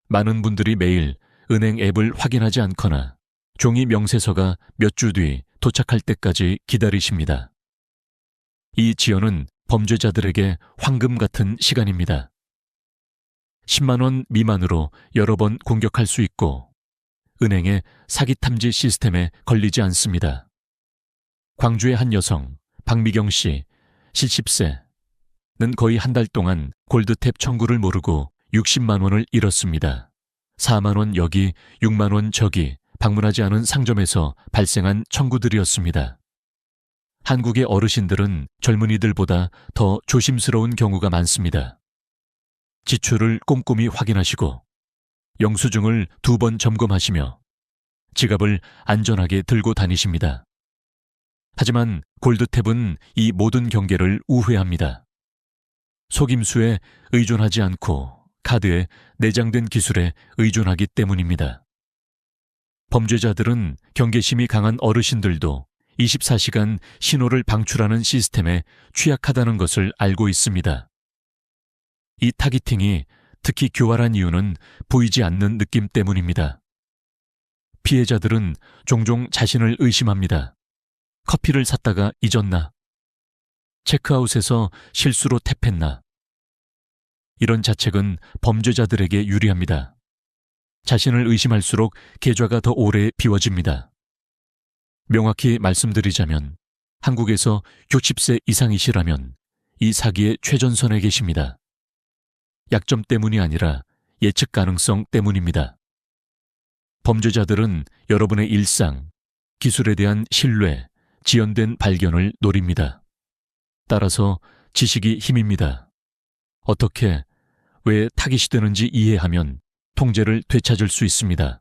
많은 분들이 매일 은행 앱을 확인하지 않거나 종이 명세서가 몇 주 뒤 도착할 때까지 기다리십니다. 이 지연은 범죄자들에게 황금 같은 시간입니다. 10만 원 미만으로 여러 번 공격할 수 있고 은행의 사기 탐지 시스템에 걸리지 않습니다. 광주의 한 여성, 박미경 씨, 70세는 거의 한 달 동안 골드탭 청구를 모르고 60만 원을 잃었습니다. 4만 원 여기, 6만 원 저기 방문하지 않은 상점에서 발생한 청구들이었습니다. 한국의 어르신들은 젊은이들보다 더 조심스러운 경우가 많습니다. 지출을 꼼꼼히 확인하시고 영수증을 2번 점검하시며 지갑을 안전하게 들고 다니십니다. 하지만 골드탭은 이 모든 경계를 우회합니다. 속임수에 의존하지 않고 카드의 내장된 기술에 의존하기 때문입니다. 범죄자들은 경계심이 강한 어르신들도 24시간 신호를 방출하는 시스템에 취약하다는 것을 알고 있습니다. 이 타깃팅이 특히 교활한 이유는 보이지 않는 느낌 때문입니다. 피해자들은 종종 자신을 의심합니다. 커피를 샀다가 잊었나? 체크아웃에서 실수로 탭했나? 이런 자책은 범죄자들에게 유리합니다. 자신을 의심할수록 계좌가 더 오래 비워집니다. 명확히 말씀드리자면 한국에서 60세 이상이시라면 이 사기의 최전선에 계십니다. 약점 때문이 아니라 예측 가능성 때문입니다. 범죄자들은 여러분의 일상, 기술에 대한 신뢰, 지연된 발견을 노립니다. 따라서 지식이 힘입니다. 어떻게, 왜 타깃이 되는지 이해하면 통제를 되찾을 수 있습니다.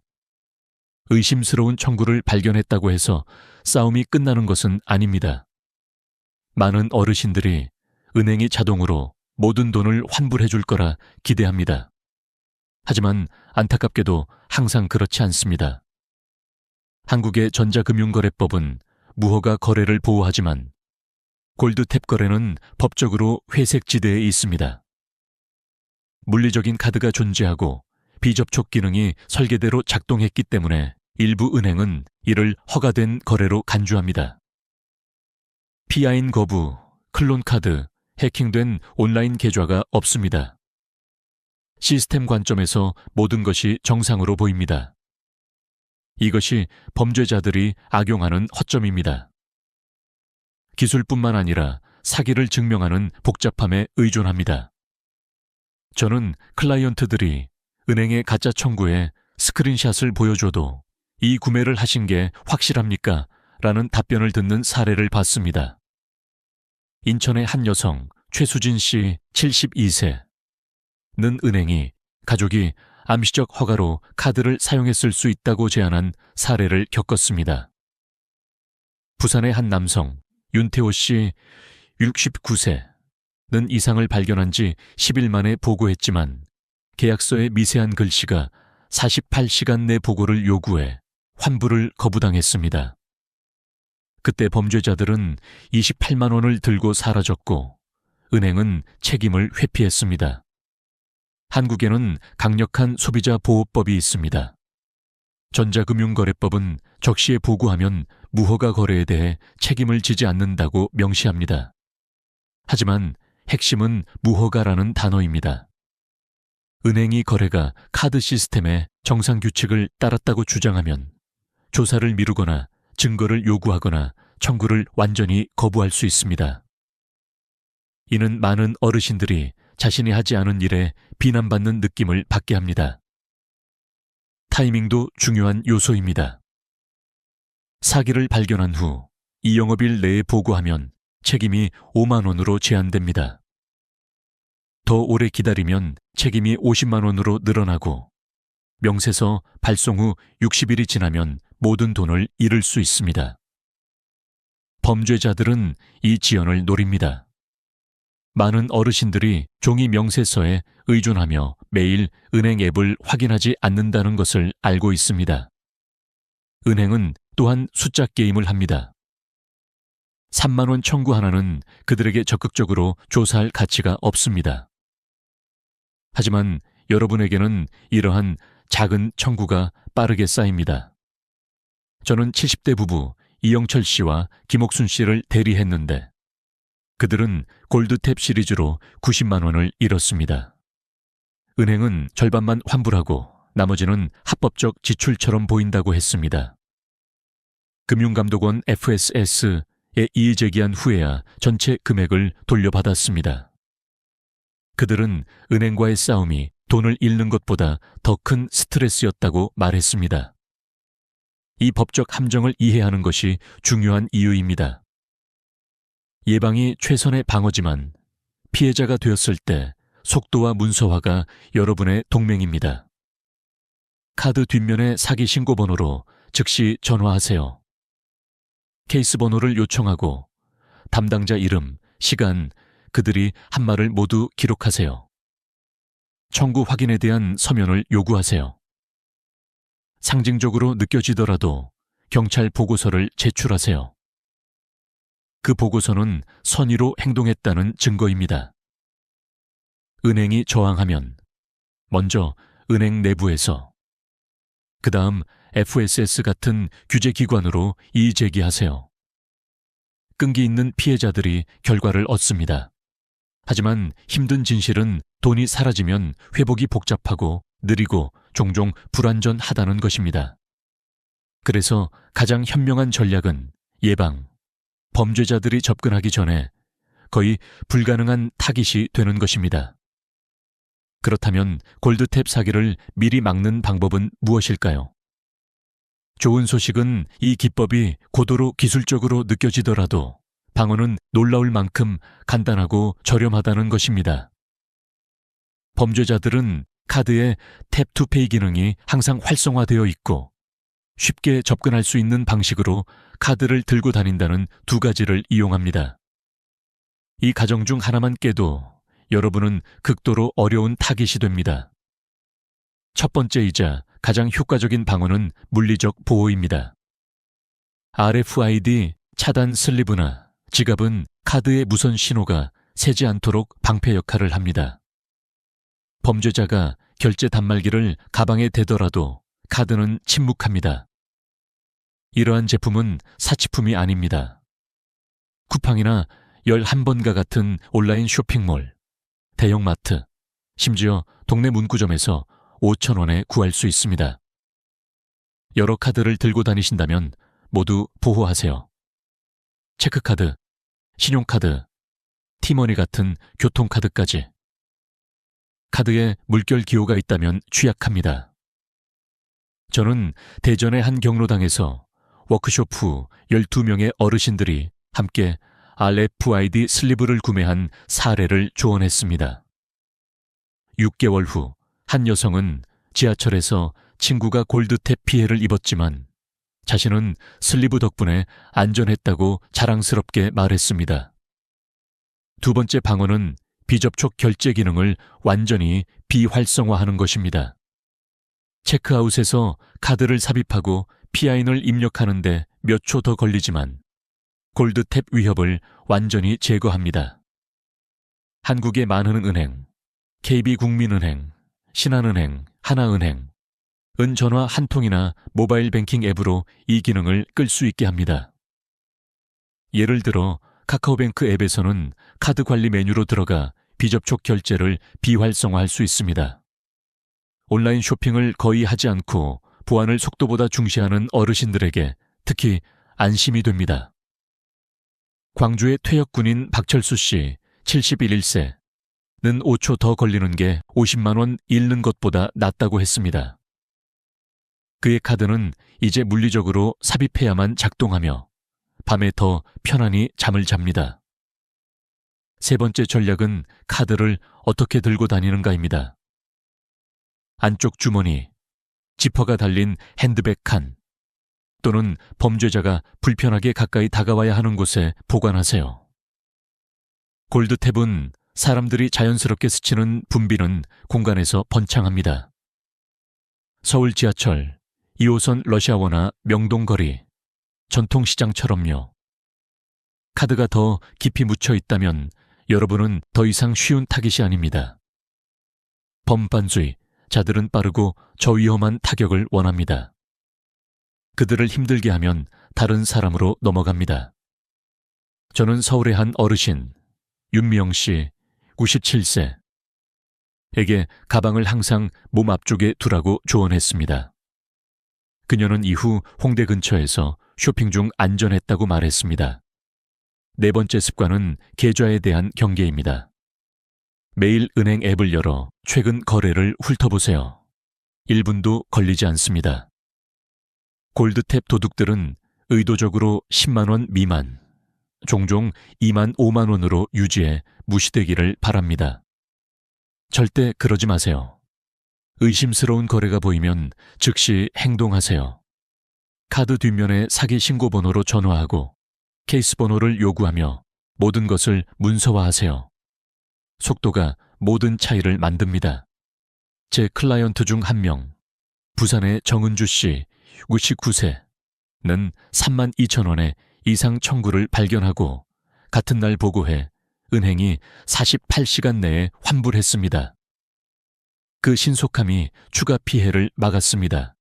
의심스러운 청구를 발견했다고 해서 싸움이 끝나는 것은 아닙니다. 많은 어르신들이 은행이 자동으로 모든 돈을 환불해 줄 거라 기대합니다. 하지만 안타깝게도 항상 그렇지 않습니다. 한국의 전자금융거래법은 무허가 거래를 보호하지만 골드탭 거래는 법적으로 회색 지대에 있습니다. 물리적인 카드가 존재하고 비접촉 기능이 설계대로 작동했기 때문에 일부 은행은 이를 허가된 거래로 간주합니다. 피아인 거부, 클론 카드, 해킹된 온라인 계좌가 없습니다. 시스템 관점에서 모든 것이 정상으로 보입니다. 이것이 범죄자들이 악용하는 허점입니다. 기술뿐만 아니라 사기를 증명하는 복잡함에 의존합니다. 저는 클라이언트들이 은행의 가짜 청구에 스크린샷을 보여줘도 이 구매를 하신 게 확실합니까? 라는 답변을 듣는 사례를 봤습니다. 인천의 한 여성 최수진 씨 72세는 은행이 가족이 암시적 허가로 카드를 사용했을 수 있다고 제안한 사례를 겪었습니다. 부산의 한 남성 윤태호 씨 69세는 이상을 발견한 지 10일 만에 보고했지만 계약서의 미세한 글씨가 48시간 내 보고를 요구해 환불을 거부당했습니다. 그때 범죄자들은 28만 원을 들고 사라졌고 은행은 책임을 회피했습니다. 한국에는 강력한 소비자 보호법이 있습니다. 전자금융거래법은 적시에 보고하면 무허가 거래에 대해 책임을 지지 않는다고 명시합니다. 하지만 핵심은 무허가라는 단어입니다. 은행이 거래가 카드 시스템의 정상 규칙을 따랐다고 주장하면 조사를 미루거나 증거를 요구하거나 청구를 완전히 거부할 수 있습니다. 이는 많은 어르신들이 자신이 하지 않은 일에 비난받는 느낌을 받게 합니다. 타이밍도 중요한 요소입니다. 사기를 발견한 후 이 영업일 내에 보고하면 책임이 5만 원으로 제한됩니다. 더 오래 기다리면 책임이 50만 원으로 늘어나고 명세서 발송 후 60일이 지나면 모든 돈을 잃을 수 있습니다. 범죄자들은 이 지연을 노립니다. 많은 어르신들이 종이 명세서에 의존하며 매일 은행 앱을 확인하지 않는다는 것을 알고 있습니다. 은행은 또한 숫자 게임을 합니다. 3만 원 청구 하나는 그들에게 적극적으로 조사할 가치가 없습니다. 하지만 여러분에게는 이러한 작은 청구가 빠르게 쌓입니다. 저는 70대 부부 이영철 씨와 김옥순 씨를 대리했는데 그들은 골드탭 시리즈로 90만 원을 잃었습니다. 은행은 절반만 환불하고 나머지는 합법적 지출처럼 보인다고 했습니다. 금융감독원 FSS에 이의 제기한 후에야 전체 금액을 돌려받았습니다. 그들은 은행과의 싸움이 돈을 잃는 것보다 더 큰 스트레스였다고 말했습니다. 이 법적 함정을 이해하는 것이 중요한 이유입니다. 예방이 최선의 방어지만 피해자가 되었을 때 속도와 문서화가 여러분의 동맹입니다. 카드 뒷면의 사기 신고 번호로 즉시 전화하세요. 케이스 번호를 요청하고 담당자 이름, 시간, 그들이 한 말을 모두 기록하세요. 청구 확인에 대한 서면을 요구하세요. 상징적으로 느껴지더라도 경찰 보고서를 제출하세요. 그 보고서는 선의로 행동했다는 증거입니다. 은행이 저항하면 먼저 은행 내부에서, 그 다음 FSS 같은 규제기관으로 이의 제기하세요. 끈기 있는 피해자들이 결과를 얻습니다. 하지만 힘든 진실은 돈이 사라지면 회복이 복잡하고 느리고 종종 불완전하다는 것입니다. 그래서 가장 현명한 전략은 예방, 범죄자들이 접근하기 전에 거의 불가능한 타깃이 되는 것입니다. 그렇다면 골드탭 사기를 미리 막는 방법은 무엇일까요? 좋은 소식은 이 기법이 고도로 기술적으로 느껴지더라도 방어는 놀라울 만큼 간단하고 저렴하다는 것입니다. 범죄자들은 카드에 탭2페이 기능이 항상 활성화되어 있고 쉽게 접근할 수 있는 방식으로 카드를 들고 다닌다는 두 가지를 이용합니다. 이 가정 중 하나만 깨도 여러분은 극도로 어려운 타깃이 됩니다. 첫 번째이자 가장 효과적인 방어는 물리적 보호입니다. RFID 차단 슬리브나 지갑은 카드의 무선 신호가 새지 않도록 방패 역할을 합니다. 범죄자가 결제 단말기를 가방에 대더라도 카드는 침묵합니다. 이러한 제품은 사치품이 아닙니다. 쿠팡이나 11번가 같은 온라인 쇼핑몰, 대형마트, 심지어 동네 문구점에서 5,000원에 구할 수 있습니다. 여러 카드를 들고 다니신다면 모두 보호하세요. 체크카드, 신용카드, 티머니 같은 교통카드까지. 카드에 물결 기호가 있다면 취약합니다. 저는 대전의 한 경로당에서 워크숍 후 12명의 어르신들이 함께 RFID 슬리브를 구매한 사례를 조언했습니다. 6개월 후 한 여성은 지하철에서 친구가 골드탭 피해를 입었지만 자신은 슬리브 덕분에 안전했다고 자랑스럽게 말했습니다. 두 번째 방어는 비접촉 결제 기능을 완전히 비활성화하는 것입니다. 체크아웃에서 카드를 삽입하고 PIN을 입력하는데 몇 초 더 걸리지만 골드탭 위협을 완전히 제거합니다. 한국의 많은 은행, KB국민은행, 신한은행, 하나은행, 은전화 한 통이나 모바일 뱅킹 앱으로 이 기능을 끌 수 있게 합니다. 예를 들어 카카오뱅크 앱에서는 카드 관리 메뉴로 들어가 비접촉 결제를 비활성화할 수 있습니다. 온라인 쇼핑을 거의 하지 않고 보안을 속도보다 중시하는 어르신들에게 특히 안심이 됩니다. 광주의 퇴역군인 박철수 씨 71세. 는 5초 더 걸리는 게 50만 원 잃는 것보다 낫다고 했습니다. 그의 카드는 이제 물리적으로 삽입해야만 작동하며 밤에 더 편안히 잠을 잡니다. 세 번째 전략은 카드를 어떻게 들고 다니는가입니다. 안쪽 주머니, 지퍼가 달린 핸드백 칸 또는 범죄자가 불편하게 가까이 다가와야 하는 곳에 보관하세요. 골드탭은 사람들이 자연스럽게 스치는 붐비는 공간에서 번창합니다. 서울 지하철, 2호선 러시아워나 명동거리, 전통시장처럼요. 카드가 더 깊이 묻혀 있다면 여러분은 더 이상 쉬운 타깃이 아닙니다. 범반주의, 자들은 빠르고 저위험한 타격을 원합니다. 그들을 힘들게 하면 다른 사람으로 넘어갑니다. 저는 서울의 한 어르신, 윤미영 씨, 97세. 에게 가방을 항상 몸 앞쪽에 두라고 조언했습니다. 그녀는 이후 홍대 근처에서 쇼핑 중 안전했다고 말했습니다. 네 번째 습관은 계좌에 대한 경계입니다. 매일 은행 앱을 열어 최근 거래를 훑어보세요. 1분도 걸리지 않습니다. 골드탭 도둑들은 의도적으로 10만 원 미만, 종종 2만 5만 원으로 유지해 무시되기를 바랍니다. 절대 그러지 마세요. 의심스러운 거래가 보이면 즉시 행동하세요. 카드 뒷면에 사기 신고 번호로 전화하고 케이스 번호를 요구하며 모든 것을 문서화하세요. 속도가 모든 차이를 만듭니다. 제 클라이언트 중 한 명, 부산의 정은주 씨, 59세는 32,000원의 이상 청구를 발견하고 같은 날 보고해 은행이 48시간 내에 환불했습니다. 그 신속함이 추가 피해를 막았습니다.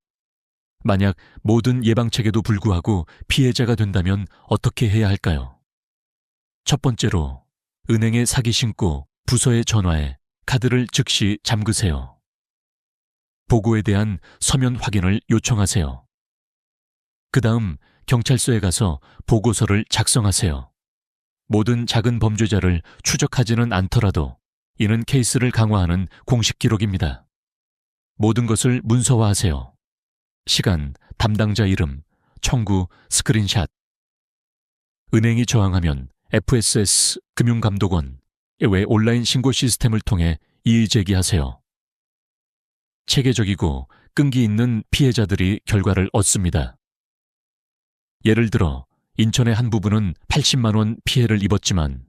만약 모든 예방책에도 불구하고 피해자가 된다면 어떻게 해야 할까요? 첫 번째로 은행에 사기 신고 부서에 전화해 카드를 즉시 잠그세요. 보고에 대한 서면 확인을 요청하세요. 그 다음 경찰서에 가서 보고서를 작성하세요. 모든 작은 범죄자를 추적하지는 않더라도 이는 케이스를 강화하는 공식 기록입니다. 모든 것을 문서화하세요. 시간, 담당자 이름, 청구, 스크린샷. 은행이 저항하면 FSS 금융감독원의 온라인 신고 시스템을 통해 이의 제기하세요. 체계적이고 끈기 있는 피해자들이 결과를 얻습니다. 예를 들어 인천의 한 부부는 80만 원 피해를 입었지만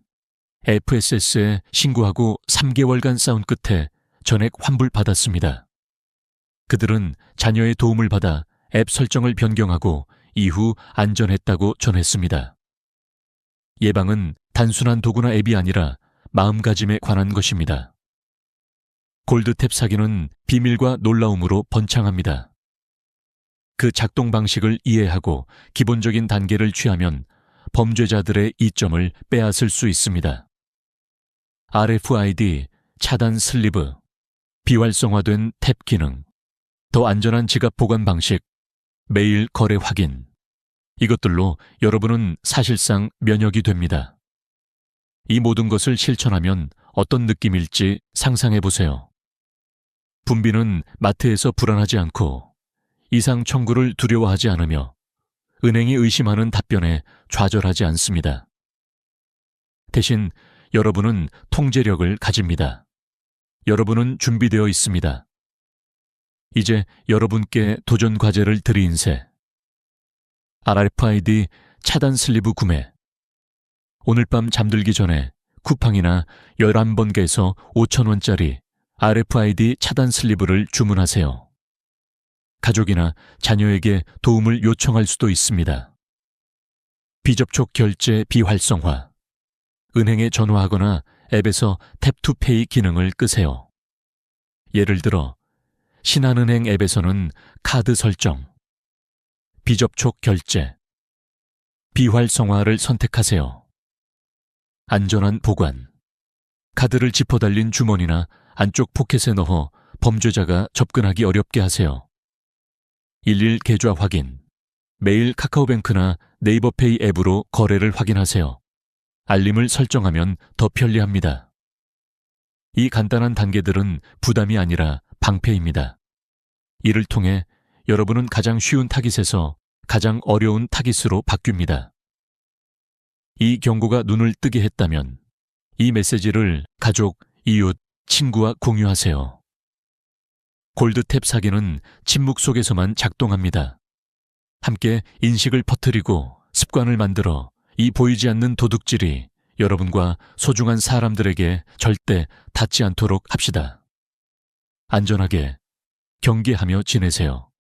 FSS에 신고하고 3개월간 싸운 끝에 전액 환불받았습니다. 그들은 자녀의 도움을 받아 앱 설정을 변경하고 이후 안전했다고 전했습니다. 예방은 단순한 도구나 앱이 아니라 마음가짐에 관한 것입니다. 골드탭 사기는 비밀과 놀라움으로 번창합니다. 그 작동 방식을 이해하고 기본적인 단계를 취하면 범죄자들의 이점을 빼앗을 수 있습니다. RFID, 차단 슬리브, 비활성화된 탭 기능, 더 안전한 지갑 보관 방식, 매일 거래 확인. 이것들로 여러분은 사실상 면역이 됩니다. 이 모든 것을 실천하면 어떤 느낌일지 상상해 보세요. 분비는 마트에서 불안하지 않고 이상 청구를 두려워하지 않으며 은행이 의심하는 답변에 좌절하지 않습니다. 대신 여러분은 통제력을 가집니다. 여러분은 준비되어 있습니다. 이제 여러분께 도전 과제를 드리인세. RFID 차단 슬리브 구매. 오늘 밤 잠들기 전에 쿠팡이나 11번개에서 5,000원짜리 RFID 차단 슬리브를 주문하세요. 가족이나 자녀에게 도움을 요청할 수도 있습니다. 비접촉 결제 비활성화. 은행에 전화하거나 앱에서 탭투페이 기능을 끄세요. 예를 들어 신한은행 앱에서는 카드 설정, 비접촉 결제, 비활성화를 선택하세요. 안전한 보관. 카드를 지퍼 달린 주머니나 안쪽 포켓에 넣어 범죄자가 접근하기 어렵게 하세요. 일일 계좌 확인. 매일 카카오뱅크나 네이버페이 앱으로 거래를 확인하세요. 알림을 설정하면 더 편리합니다. 이 간단한 단계들은 부담이 아니라 방패입니다. 이를 통해 여러분은 가장 쉬운 타깃에서 가장 어려운 타깃으로 바뀝니다. 이 경고가 눈을 뜨게 했다면 이 메시지를 가족, 이웃, 친구와 공유하세요. 골드탭 사기는 침묵 속에서만 작동합니다. 함께 인식을 퍼뜨리고 습관을 만들어 이 보이지 않는 도둑질이 여러분과 소중한 사람들에게 절대 닿지 않도록 합시다. 안전하게, 경계하며 지내세요.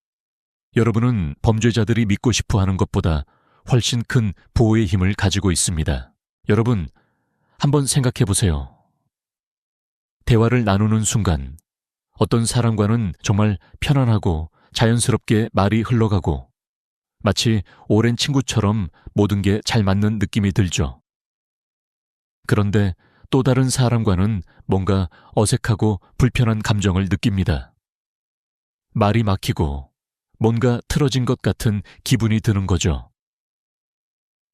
여러분은 범죄자들이 믿고 싶어 하는 것보다 훨씬 큰 보호의 힘을 가지고 있습니다. 여러분, 한번 생각해 보세요. 대화를 나누는 순간 어떤 사람과는 정말 편안하고 자연스럽게 말이 흘러가고 마치 오랜 친구처럼 모든 게 잘 맞는 느낌이 들죠. 그런데 또 다른 사람과는 뭔가 어색하고 불편한 감정을 느낍니다. 말이 막히고 뭔가 틀어진 것 같은 기분이 드는 거죠.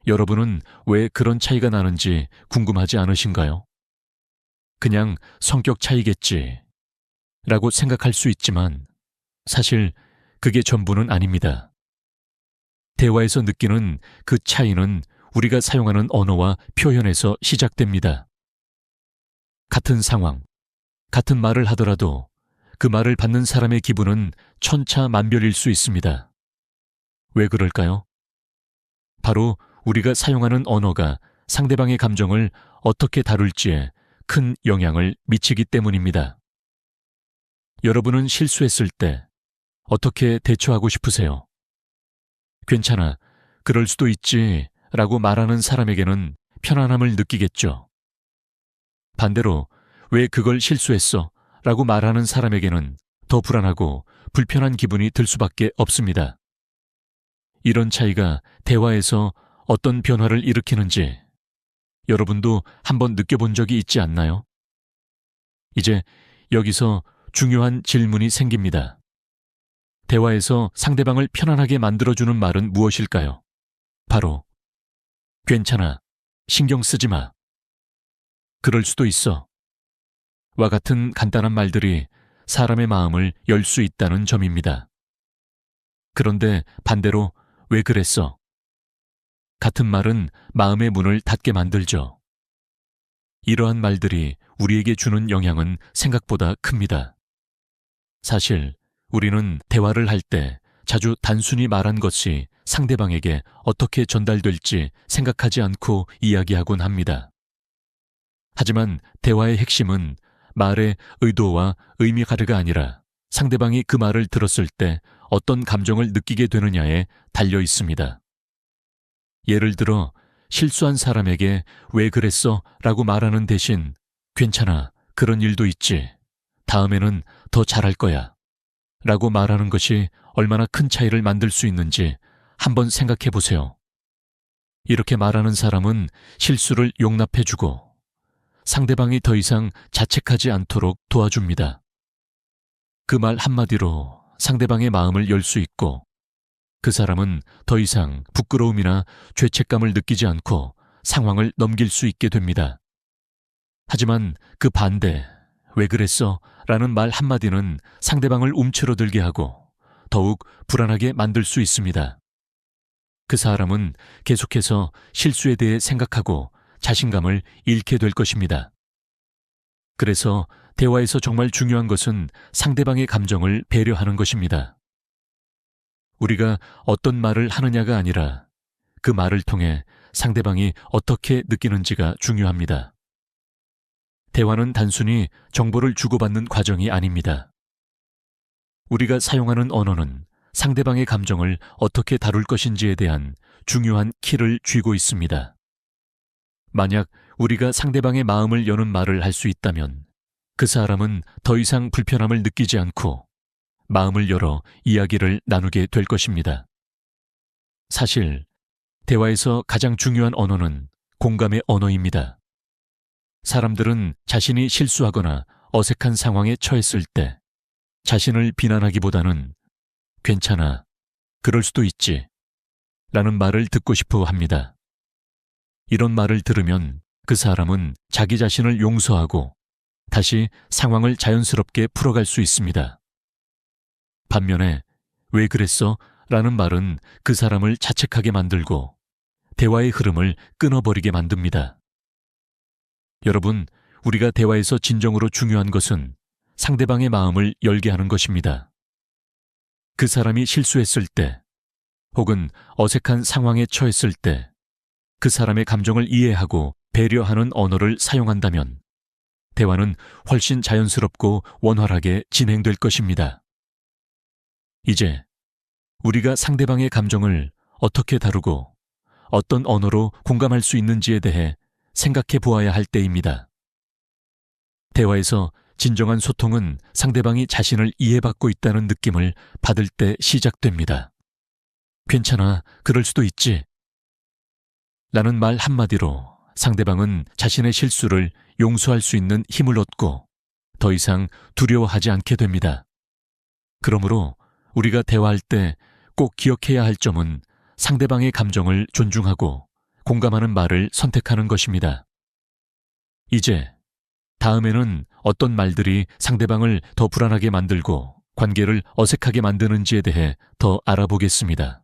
여러분은 왜 그런 차이가 나는지 궁금하지 않으신가요? 그냥 성격 차이겠지 라고 생각할 수 있지만 사실 그게 전부는 아닙니다. 대화에서 느끼는 그 차이는 우리가 사용하는 언어와 표현에서 시작됩니다. 같은 상황, 같은 말을 하더라도 그 말을 받는 사람의 기분은 천차만별일 수 있습니다. 왜 그럴까요? 바로 우리가 사용하는 언어가 상대방의 감정을 어떻게 다룰지에 큰 영향을 미치기 때문입니다. 여러분은 실수했을 때 어떻게 대처하고 싶으세요? 괜찮아, 그럴 수도 있지 라고 말하는 사람에게는 편안함을 느끼겠죠. 반대로 왜 그걸 실수했어? 라고 말하는 사람에게는 더 불안하고 불편한 기분이 들 수밖에 없습니다. 이런 차이가 대화에서 어떤 변화를 일으키는지 여러분도 한번 느껴본 적이 있지 않나요? 이제 여기서 중요한 질문이 생깁니다. 대화에서 상대방을 편안하게 만들어주는 말은 무엇일까요? 바로 괜찮아, 신경 쓰지 마, 그럴 수도 있어 와 같은 간단한 말들이 사람의 마음을 열 수 있다는 점입니다. 그런데 반대로 왜 그랬어? 같은 말은 마음의 문을 닫게 만들죠. 이러한 말들이 우리에게 주는 영향은 생각보다 큽니다. 사실 우리는 대화를 할 때 자주 단순히 말한 것이 상대방에게 어떻게 전달될지 생각하지 않고 이야기하곤 합니다. 하지만 대화의 핵심은 말의 의도와 의미가르가 아니라 상대방이 그 말을 들었을 때 어떤 감정을 느끼게 되느냐에 달려 있습니다. 예를 들어 실수한 사람에게 왜 그랬어? 라고 말하는 대신 괜찮아, 그런 일도 있지, 다음에는 더 잘할 거야 라고 말하는 것이 얼마나 큰 차이를 만들 수 있는지 한번 생각해 보세요. 이렇게 말하는 사람은 실수를 용납해주고 상대방이 더 이상 자책하지 않도록 도와줍니다. 그 말 한마디로 상대방의 마음을 열 수 있고 그 사람은 더 이상 부끄러움이나 죄책감을 느끼지 않고 상황을 넘길 수 있게 됩니다. 하지만 그 반대, 왜 그랬어? 라는 말 한마디는 상대방을 움츠러들게 하고 더욱 불안하게 만들 수 있습니다. 그 사람은 계속해서 실수에 대해 생각하고 자신감을 잃게 될 것입니다. 그래서 대화에서 정말 중요한 것은 상대방의 감정을 배려하는 것입니다. 우리가 어떤 말을 하느냐가 아니라 그 말을 통해 상대방이 어떻게 느끼는지가 중요합니다. 대화는 단순히 정보를 주고받는 과정이 아닙니다. 우리가 사용하는 언어는 상대방의 감정을 어떻게 다룰 것인지에 대한 중요한 키를 쥐고 있습니다. 만약 우리가 상대방의 마음을 여는 말을 할 수 있다면 그 사람은 더 이상 불편함을 느끼지 않고 마음을 열어 이야기를 나누게 될 것입니다. 사실 대화에서 가장 중요한 언어는 공감의 언어입니다. 사람들은 자신이 실수하거나 어색한 상황에 처했을 때 자신을 비난하기보다는 괜찮아, 그럴 수도 있지 라는 말을 듣고 싶어 합니다. 이런 말을 들으면 그 사람은 자기 자신을 용서하고 다시 상황을 자연스럽게 풀어갈 수 있습니다. 반면에 왜 그랬어? 라는 말은 그 사람을 자책하게 만들고 대화의 흐름을 끊어버리게 만듭니다. 여러분, 우리가 대화에서 진정으로 중요한 것은 상대방의 마음을 열게 하는 것입니다. 그 사람이 실수했을 때 혹은 어색한 상황에 처했을 때 그 사람의 감정을 이해하고 배려하는 언어를 사용한다면 대화는 훨씬 자연스럽고 원활하게 진행될 것입니다. 이제 우리가 상대방의 감정을 어떻게 다루고 어떤 언어로 공감할 수 있는지에 대해 생각해 보아야 할 때입니다. 대화에서 진정한 소통은 상대방이 자신을 이해받고 있다는 느낌을 받을 때 시작됩니다. 괜찮아, 그럴 수도 있지 라는 말 한마디로 상대방은 자신의 실수를 용서할 수 있는 힘을 얻고 더 이상 두려워하지 않게 됩니다. 그러므로 우리가 대화할 때 꼭 기억해야 할 점은 상대방의 감정을 존중하고 공감하는 말을 선택하는 것입니다. 이제 다음에는 어떤 말들이 상대방을 더 불안하게 만들고 관계를 어색하게 만드는지에 대해 더 알아보겠습니다.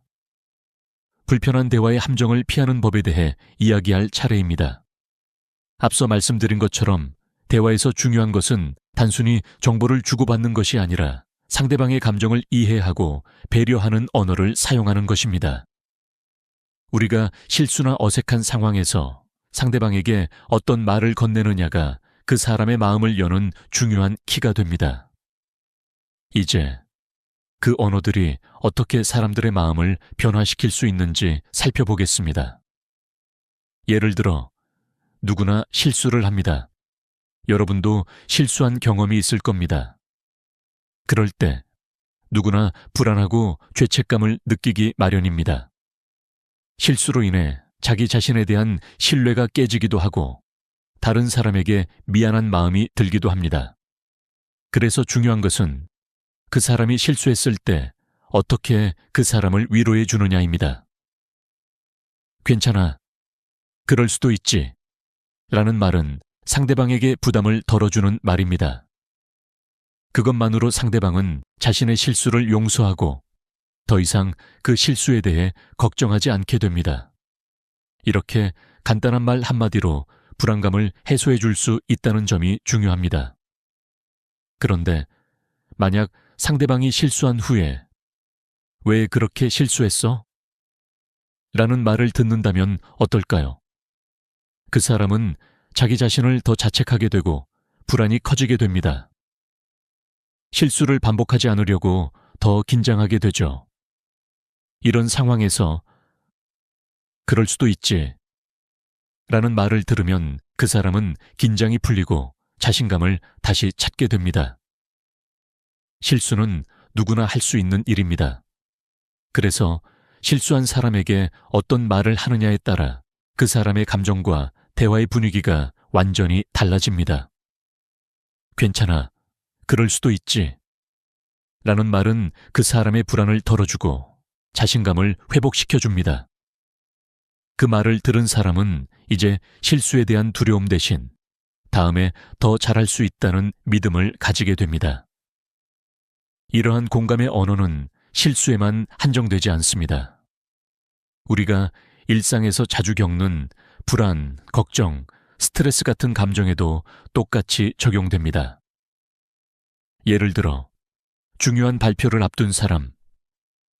불편한 대화의 함정을 피하는 법에 대해 이야기할 차례입니다. 앞서 말씀드린 것처럼 대화에서 중요한 것은 단순히 정보를 주고받는 것이 아니라 상대방의 감정을 이해하고 배려하는 언어를 사용하는 것입니다. 우리가 실수나 어색한 상황에서 상대방에게 어떤 말을 건네느냐가 그 사람의 마음을 여는 중요한 키가 됩니다. 이제 그 언어들이 어떻게 사람들의 마음을 변화시킬 수 있는지 살펴보겠습니다. 예를 들어, 누구나 실수를 합니다. 여러분도 실수한 경험이 있을 겁니다. 그럴 때 누구나 불안하고 죄책감을 느끼기 마련입니다. 실수로 인해 자기 자신에 대한 신뢰가 깨지기도 하고 다른 사람에게 미안한 마음이 들기도 합니다. 그래서 중요한 것은 그 사람이 실수했을 때 어떻게 그 사람을 위로해 주느냐입니다. 괜찮아. 그럴 수도 있지. 라는 말은 상대방에게 부담을 덜어주는 말입니다. 그것만으로 상대방은 자신의 실수를 용서하고 더 이상 그 실수에 대해 걱정하지 않게 됩니다. 이렇게 간단한 말 한마디로 불안감을 해소해 줄 수 있다는 점이 중요합니다. 그런데 만약 상대방이 실수한 후에 왜 그렇게 실수했어? 라는 말을 듣는다면 어떨까요? 그 사람은 자기 자신을 더 자책하게 되고 불안이 커지게 됩니다. 실수를 반복하지 않으려고 더 긴장하게 되죠. 이런 상황에서 그럴 수도 있지 라는 말을 들으면 그 사람은 긴장이 풀리고 자신감을 다시 찾게 됩니다. 실수는 누구나 할 수 있는 일입니다. 그래서 실수한 사람에게 어떤 말을 하느냐에 따라 그 사람의 감정과 대화의 분위기가 완전히 달라집니다. 괜찮아. 그럴 수도 있지. 라는 말은 그 사람의 불안을 덜어주고 자신감을 회복시켜줍니다. 그 말을 들은 사람은 이제 실수에 대한 두려움 대신 다음에 더 잘할 수 있다는 믿음을 가지게 됩니다. 이러한 공감의 언어는 실수에만 한정되지 않습니다. 우리가 일상에서 자주 겪는 불안, 걱정, 스트레스 같은 감정에도 똑같이 적용됩니다. 예를 들어, 중요한 발표를 앞둔 사람,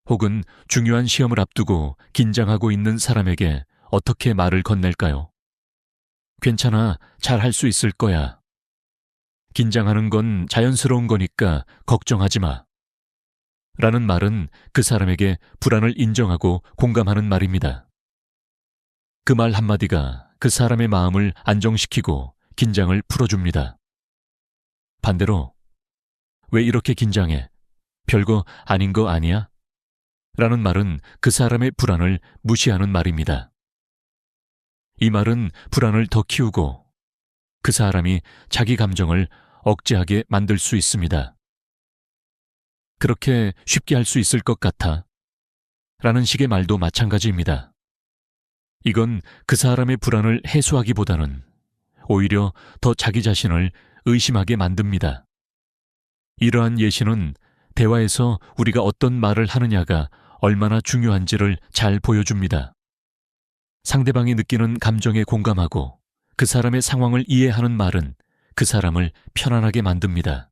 혹은 중요한 시험을 앞두고 긴장하고 있는 사람에게 어떻게 말을 건넬까요? 괜찮아, 잘 할 수 있을 거야. 긴장하는 건 자연스러운 거니까 걱정하지 마. 라는 말은 그 사람에게 불안을 인정하고 공감하는 말입니다. 그 말 한마디가 그 사람의 마음을 안정시키고 긴장을 풀어줍니다. 반대로, 왜 이렇게 긴장해? 별거 아닌 거 아니야? 라는 말은 그 사람의 불안을 무시하는 말입니다. 이 말은 불안을 더 키우고 그 사람이 자기 감정을 억제하게 만들 수 있습니다. 그렇게 쉽게 할 수 있을 것 같아. 라는 식의 말도 마찬가지입니다. 이건 그 사람의 불안을 해소하기보다는 오히려 더 자기 자신을 의심하게 만듭니다. 이러한 예시는 대화에서 우리가 어떤 말을 하느냐가 얼마나 중요한지를 잘 보여줍니다. 상대방이 느끼는 감정에 공감하고 그 사람의 상황을 이해하는 말은 그 사람을 편안하게 만듭니다.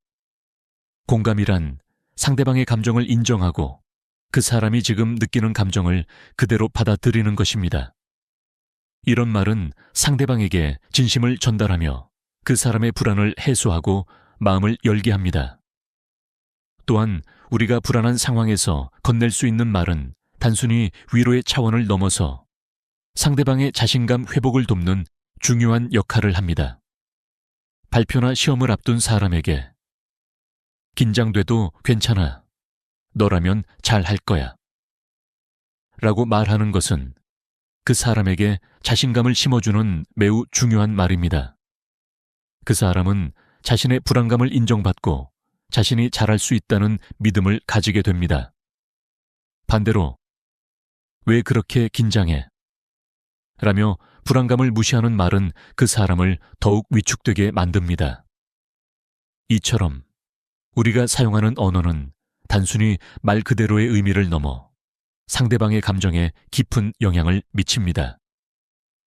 공감이란 상대방의 감정을 인정하고 그 사람이 지금 느끼는 감정을 그대로 받아들이는 것입니다. 이런 말은 상대방에게 진심을 전달하며 그 사람의 불안을 해소하고 마음을 열게 합니다. 또한 우리가 불안한 상황에서 건넬 수 있는 말은 단순히 위로의 차원을 넘어서 상대방의 자신감 회복을 돕는 중요한 역할을 합니다. 발표나 시험을 앞둔 사람에게 긴장돼도 괜찮아. 너라면 잘 할 거야. 라고 말하는 것은 그 사람에게 자신감을 심어주는 매우 중요한 말입니다. 그 사람은 자신의 불안감을 인정받고 자신이 잘할 수 있다는 믿음을 가지게 됩니다. 반대로, 왜 그렇게 긴장해? 라며 불안감을 무시하는 말은 그 사람을 더욱 위축되게 만듭니다. 이처럼 우리가 사용하는 언어는 단순히 말 그대로의 의미를 넘어 상대방의 감정에 깊은 영향을 미칩니다.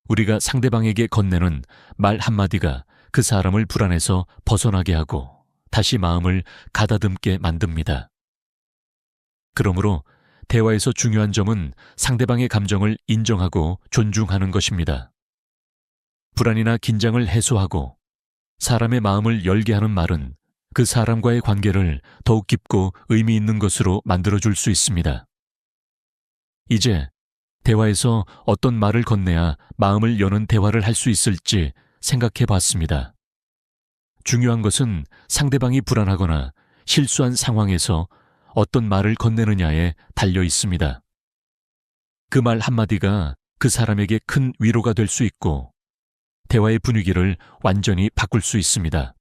우리가 상대방에게 건네는 말 한마디가 그 사람을 불안에서 벗어나게 하고 다시 마음을 가다듬게 만듭니다. 그러므로 대화에서 중요한 점은 상대방의 감정을 인정하고 존중하는 것입니다. 불안이나 긴장을 해소하고 사람의 마음을 열게 하는 말은 그 사람과의 관계를 더욱 깊고 의미 있는 것으로 만들어줄 수 있습니다. 이제 대화에서 어떤 말을 건네야 마음을 여는 대화를 할 수 있을지 생각해 봤습니다. 중요한 것은 상대방이 불안하거나 실수한 상황에서 어떤 말을 건네느냐에 달려 있습니다. 그 말 한마디가 그 사람에게 큰 위로가 될 수 있고 대화의 분위기를 완전히 바꿀 수 있습니다.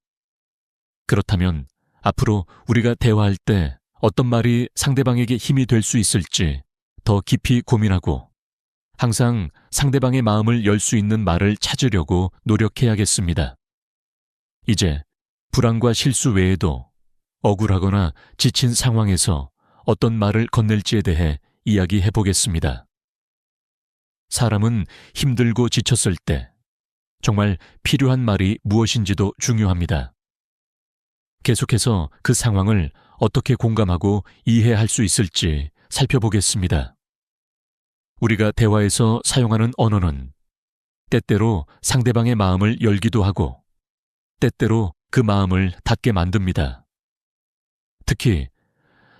그렇다면 앞으로 우리가 대화할 때 어떤 말이 상대방에게 힘이 될 수 있을지 더 깊이 고민하고 항상 상대방의 마음을 열 수 있는 말을 찾으려고 노력해야겠습니다. 이제 불안과 실수 외에도 억울하거나 지친 상황에서 어떤 말을 건넬지에 대해 이야기해 보겠습니다. 사람은 힘들고 지쳤을 때 정말 필요한 말이 무엇인지도 중요합니다. 계속해서 그 상황을 어떻게 공감하고 이해할 수 있을지 살펴보겠습니다. 우리가 대화에서 사용하는 언어는 때때로 상대방의 마음을 열기도 하고 때때로 그 마음을 닫게 만듭니다. 특히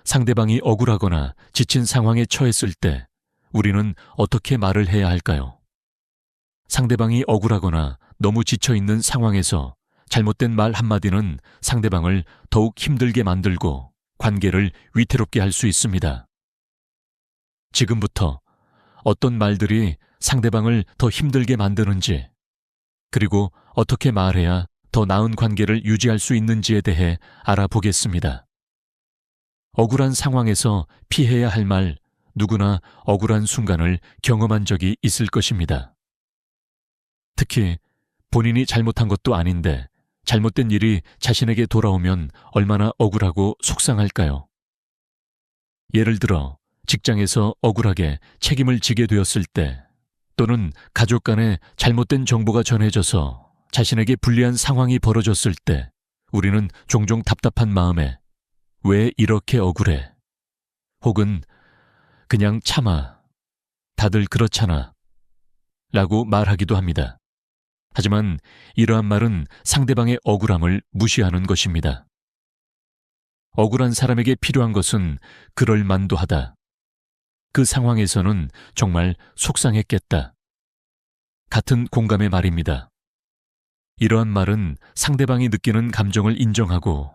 상대방이 억울하거나 지친 상황에 처했을 때 우리는 어떻게 말을 해야 할까요? 상대방이 억울하거나 너무 지쳐있는 상황에서 잘못된 말 한마디는 상대방을 더욱 힘들게 만들고 관계를 위태롭게 할 수 있습니다. 지금부터 어떤 말들이 상대방을 더 힘들게 만드는지, 그리고 어떻게 말해야 더 나은 관계를 유지할 수 있는지에 대해 알아보겠습니다. 억울한 상황에서 피해야 할 말, 누구나 억울한 순간을 경험한 적이 있을 것입니다. 특히 본인이 잘못한 것도 아닌데 잘못된 일이 자신에게 돌아오면 얼마나 억울하고 속상할까요? 예를 들어 직장에서 억울하게 책임을 지게 되었을 때, 또는 가족 간에 잘못된 정보가 전해져서 자신에게 불리한 상황이 벌어졌을 때 우리는 종종 답답한 마음에 왜 이렇게 억울해? 혹은 그냥 참아. 다들 그렇잖아. 라고 말하기도 합니다. 하지만 이러한 말은 상대방의 억울함을 무시하는 것입니다. 억울한 사람에게 필요한 것은 그럴만도 하다. 그 상황에서는 정말 속상했겠다. 같은 공감의 말입니다. 이러한 말은 상대방이 느끼는 감정을 인정하고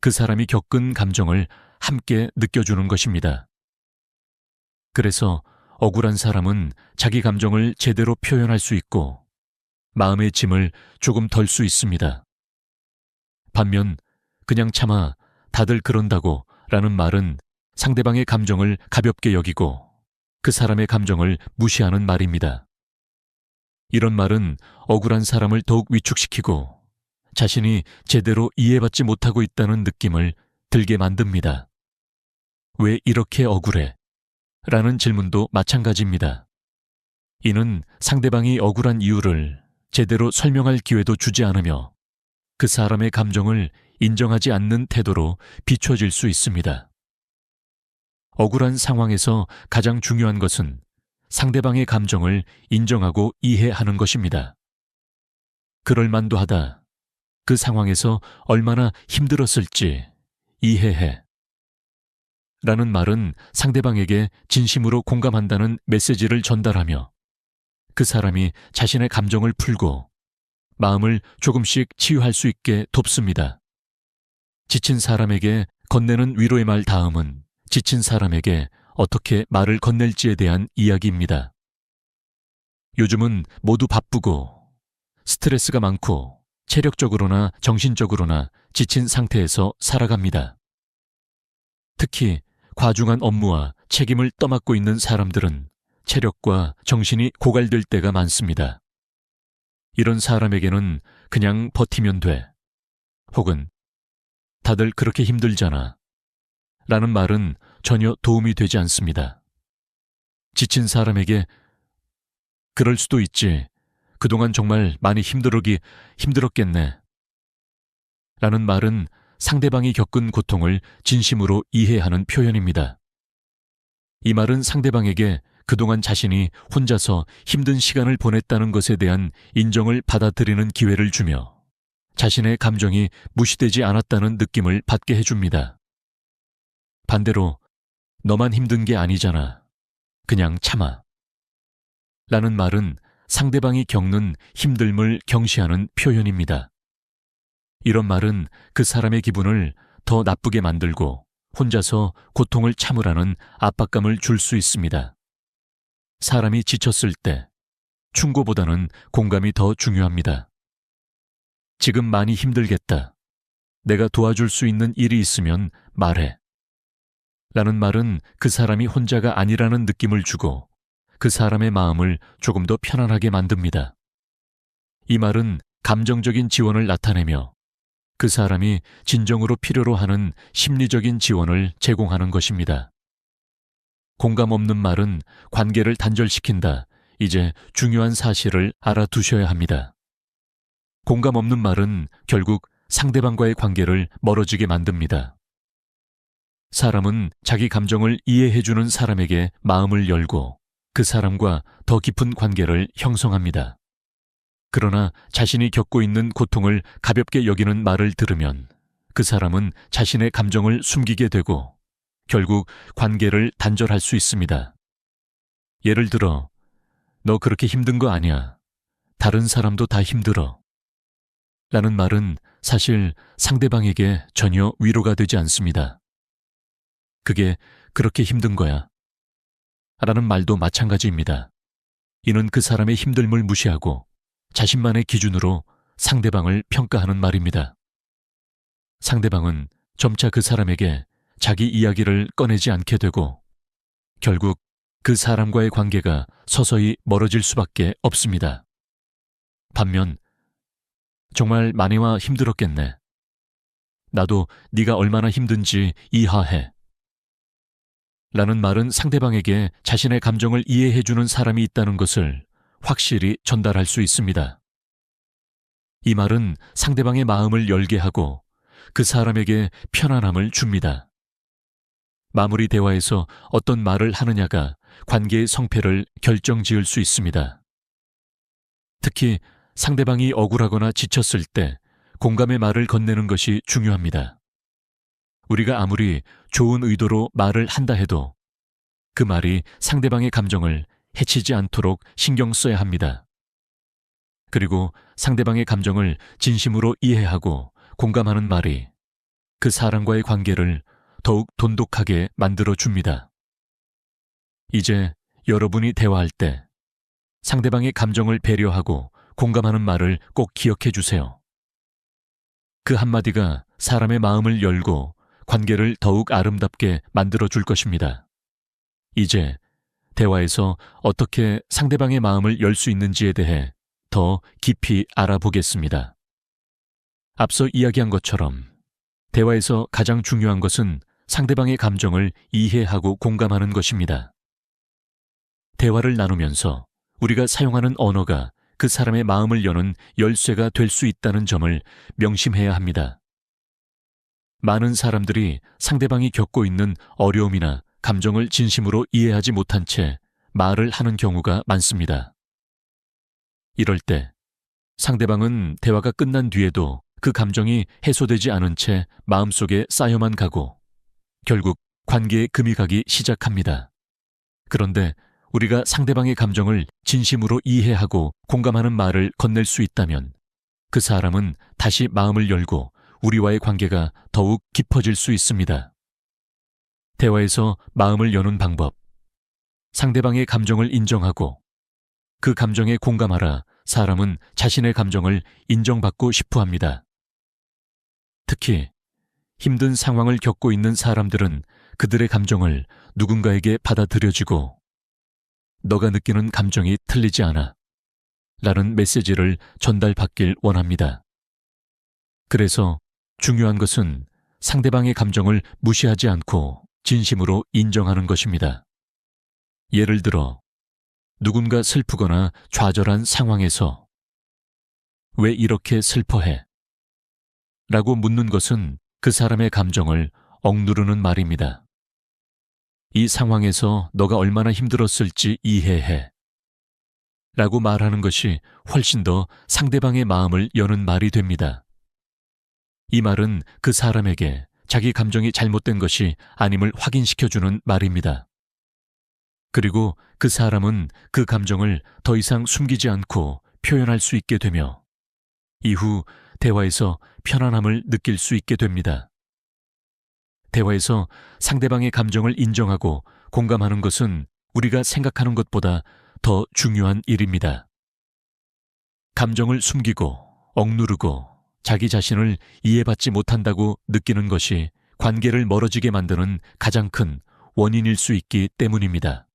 그 사람이 겪은 감정을 함께 느껴주는 것입니다. 그래서 억울한 사람은 자기 감정을 제대로 표현할 수 있고 마음의 짐을 조금 덜 수 있습니다. 반면 그냥 참아, 다들 그런다고 라는 말은 상대방의 감정을 가볍게 여기고 그 사람의 감정을 무시하는 말입니다. 이런 말은 억울한 사람을 더욱 위축시키고 자신이 제대로 이해받지 못하고 있다는 느낌을 들게 만듭니다. 왜 이렇게 억울해? 라는 질문도 마찬가지입니다. 이는 상대방이 억울한 이유를 제대로 설명할 기회도 주지 않으며 그 사람의 감정을 인정하지 않는 태도로 비춰질 수 있습니다. 억울한 상황에서 가장 중요한 것은 상대방의 감정을 인정하고 이해하는 것입니다. 그럴만도 하다. 그 상황에서 얼마나 힘들었을지 이해해. 라는 말은 상대방에게 진심으로 공감한다는 메시지를 전달하며 그 사람이 자신의 감정을 풀고 마음을 조금씩 치유할 수 있게 돕습니다. 지친 사람에게 건네는 위로의 말 다음은 지친 사람에게 어떻게 말을 건넬지에 대한 이야기입니다. 요즘은 모두 바쁘고 스트레스가 많고 체력적으로나 정신적으로나 지친 상태에서 살아갑니다. 특히 과중한 업무와 책임을 떠맡고 있는 사람들은 체력과 정신이 고갈될 때가 많습니다. 이런 사람에게는 그냥 버티면 돼. 혹은 다들 그렇게 힘들잖아. 라는 말은 전혀 도움이 되지 않습니다. 지친 사람에게 그럴 수도 있지. 그동안 정말 많이 힘들었겠네. 라는 말은 상대방이 겪은 고통을 진심으로 이해하는 표현입니다. 이 말은 상대방에게 그동안 자신이 혼자서 힘든 시간을 보냈다는 것에 대한 인정을 받아들이는 기회를 주며 자신의 감정이 무시되지 않았다는 느낌을 받게 해줍니다. 반대로 너만 힘든 게 아니잖아. 그냥 참아. 라는 말은 상대방이 겪는 힘듦을 경시하는 표현입니다. 이런 말은 그 사람의 기분을 더 나쁘게 만들고 혼자서 고통을 참으라는 압박감을 줄 수 있습니다. 사람이 지쳤을 때 충고보다는 공감이 더 중요합니다. 지금 많이 힘들겠다. 내가 도와줄 수 있는 일이 있으면 말해. 라는 말은 그 사람이 혼자가 아니라는 느낌을 주고 그 사람의 마음을 조금 더 편안하게 만듭니다. 이 말은 감정적인 지원을 나타내며 그 사람이 진정으로 필요로 하는 심리적인 지원을 제공하는 것입니다. 공감 없는 말은 관계를 단절시킨다. 이제 중요한 사실을 알아두셔야 합니다. 공감 없는 말은 결국 상대방과의 관계를 멀어지게 만듭니다. 사람은 자기 감정을 이해해주는 사람에게 마음을 열고 그 사람과 더 깊은 관계를 형성합니다. 그러나 자신이 겪고 있는 고통을 가볍게 여기는 말을 들으면 그 사람은 자신의 감정을 숨기게 되고 결국 관계를 단절할 수 있습니다. 예를 들어, 너 그렇게 힘든 거 아니야. 다른 사람도 다 힘들어. 라는 말은 사실 상대방에게 전혀 위로가 되지 않습니다. 그게 그렇게 힘든 거야. 라는 말도 마찬가지입니다. 이는 그 사람의 힘듦을 무시하고 자신만의 기준으로 상대방을 평가하는 말입니다. 상대방은 점차 그 사람에게 자기 이야기를 꺼내지 않게 되고 결국 그 사람과의 관계가 서서히 멀어질 수밖에 없습니다. 반면 정말 많이와 힘들었겠네. 나도 네가 얼마나 힘든지 이해해. 라는 말은 상대방에게 자신의 감정을 이해해주는 사람이 있다는 것을 확실히 전달할 수 있습니다. 이 말은 상대방의 마음을 열게 하고 그 사람에게 편안함을 줍니다. 마무리 대화에서 어떤 말을 하느냐가 관계의 성패를 결정지을 수 있습니다. 특히 상대방이 억울하거나 지쳤을 때 공감의 말을 건네는 것이 중요합니다. 우리가 아무리 좋은 의도로 말을 한다 해도 그 말이 상대방의 감정을 해치지 않도록 신경 써야 합니다. 그리고 상대방의 감정을 진심으로 이해하고 공감하는 말이 그 사람과의 관계를 더욱 돈독하게 만들어줍니다. 이제 여러분이 대화할 때 상대방의 감정을 배려하고 공감하는 말을 꼭 기억해 주세요. 그 한마디가 사람의 마음을 열고 관계를 더욱 아름답게 만들어줄 것입니다. 이제 대화에서 어떻게 상대방의 마음을 열 수 있는지에 대해 더 깊이 알아보겠습니다. 앞서 이야기한 것처럼 대화에서 가장 중요한 것은 상대방의 감정을 이해하고 공감하는 것입니다. 대화를 나누면서 우리가 사용하는 언어가 그 사람의 마음을 여는 열쇠가 될 수 있다는 점을 명심해야 합니다. 많은 사람들이 상대방이 겪고 있는 어려움이나 감정을 진심으로 이해하지 못한 채 말을 하는 경우가 많습니다. 이럴 때 상대방은 대화가 끝난 뒤에도 그 감정이 해소되지 않은 채 마음속에 쌓여만 가고 결국 관계에 금이 가기 시작합니다. 그런데 우리가 상대방의 감정을 진심으로 이해하고 공감하는 말을 건넬 수 있다면 그 사람은 다시 마음을 열고 우리와의 관계가 더욱 깊어질 수 있습니다. 대화에서 마음을 여는 방법. 상대방의 감정을 인정하고 그 감정에 공감하라. 사람은 자신의 감정을 인정받고 싶어 합니다. 특히 힘든 상황을 겪고 있는 사람들은 그들의 감정을 누군가에게 받아들여지고 너가 느끼는 감정이 틀리지 않아 라는 메시지를 전달받길 원합니다. 그래서 중요한 것은 상대방의 감정을 무시하지 않고 진심으로 인정하는 것입니다. 예를 들어 누군가 슬프거나 좌절한 상황에서 왜 이렇게 슬퍼해? 라고 묻는 것은 그 사람의 감정을 억누르는 말입니다. 이 상황에서 너가 얼마나 힘들었을지 이해해. 라고 말하는 것이 훨씬 더 상대방의 마음을 여는 말이 됩니다. 이 말은 그 사람에게 자기 감정이 잘못된 것이 아님을 확인시켜주는 말입니다. 그리고 그 사람은 그 감정을 더 이상 숨기지 않고 표현할 수 있게 되며 이후 대화에서 편안함을 느낄 수 있게 됩니다. 대화에서 상대방의 감정을 인정하고 공감하는 것은 우리가 생각하는 것보다 더 중요한 일입니다. 감정을 숨기고 억누르고 자기 자신을 이해받지 못한다고 느끼는 것이 관계를 멀어지게 만드는 가장 큰 원인일 수 있기 때문입니다.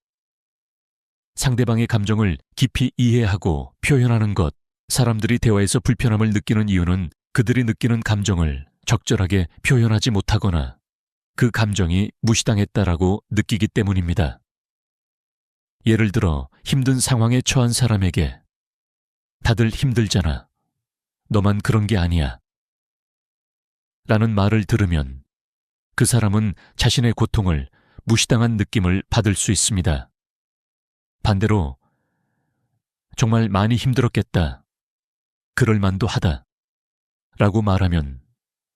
상대방의 감정을 깊이 이해하고 표현하는 것, 사람들이 대화에서 불편함을 느끼는 이유는 그들이 느끼는 감정을 적절하게 표현하지 못하거나 그 감정이 무시당했다라고 느끼기 때문입니다. 예를 들어 힘든 상황에 처한 사람에게 다들 힘들잖아. 너만 그런 게 아니야. 라는 말을 들으면 그 사람은 자신의 고통을 무시당한 느낌을 받을 수 있습니다. 반대로 정말 많이 힘들었겠다. 그럴 만도 하다. 라고 말하면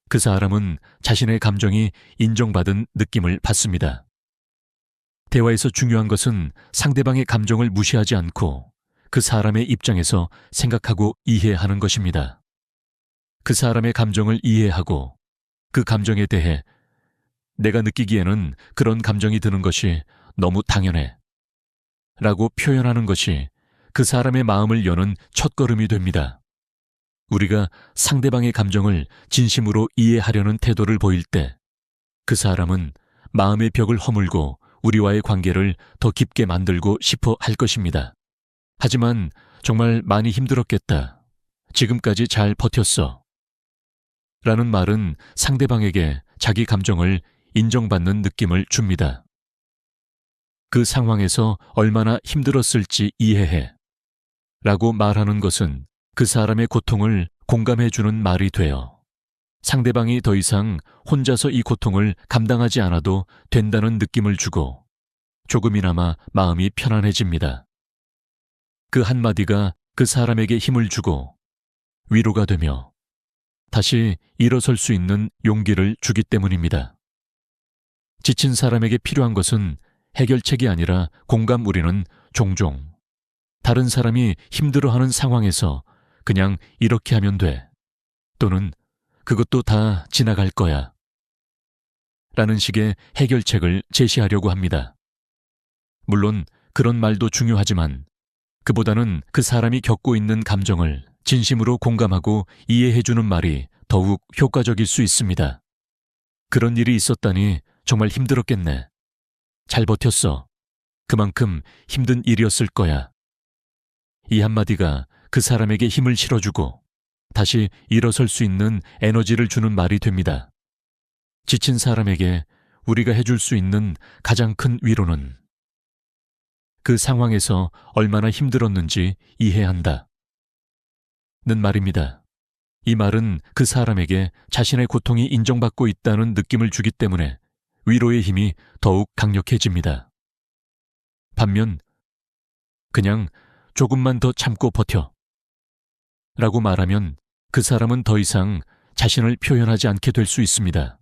그 사람은 자신의 감정이 인정받은 느낌을 받습니다. 대화에서 중요한 것은 상대방의 감정을 무시하지 않고 그 사람의 입장에서 생각하고 이해하는 것입니다. 그 사람의 감정을 이해하고 그 감정에 대해 내가 느끼기에는 그런 감정이 드는 것이 너무 당연해. 라고 표현하는 것이 그 사람의 마음을 여는 첫걸음이 됩니다. 우리가 상대방의 감정을 진심으로 이해하려는 태도를 보일 때 그 사람은 마음의 벽을 허물고 우리와의 관계를 더 깊게 만들고 싶어 할 것입니다. 하지만 정말 많이 힘들었겠다. 지금까지 잘 버텼어. 라는 말은 상대방에게 자기 감정을 인정받는 느낌을 줍니다. 그 상황에서 얼마나 힘들었을지 이해해. 라고 말하는 것은 그 사람의 고통을 공감해주는 말이 되어 상대방이 더 이상 혼자서 이 고통을 감당하지 않아도 된다는 느낌을 주고 조금이나마 마음이 편안해집니다. 그 한마디가 그 사람에게 힘을 주고 위로가 되며 다시 일어설 수 있는 용기를 주기 때문입니다. 지친 사람에게 필요한 것은 해결책이 아니라 공감. 우리는 종종 다른 사람이 힘들어하는 상황에서 그냥 이렇게 하면 돼. 또는 그것도 다 지나갈 거야. 라는 식의 해결책을 제시하려고 합니다. 물론 그런 말도 중요하지만 그보다는 그 사람이 겪고 있는 감정을 진심으로 공감하고 이해해주는 말이 더욱 효과적일 수 있습니다. 그런 일이 있었다니 정말 힘들었겠네. 잘 버텼어. 그만큼 힘든 일이었을 거야. 이 한마디가 그 사람에게 힘을 실어주고 다시 일어설 수 있는 에너지를 주는 말이 됩니다. 지친 사람에게 우리가 해줄 수 있는 가장 큰 위로는 그 상황에서 얼마나 힘들었는지 이해한다. 는 말입니다. 이 말은 그 사람에게 자신의 고통이 인정받고 있다는 느낌을 주기 때문에 위로의 힘이 더욱 강력해집니다. 반면 그냥 조금만 더 참고 버텨 라고 말하면 그 사람은 더 이상 자신을 표현하지 않게 될 수 있습니다.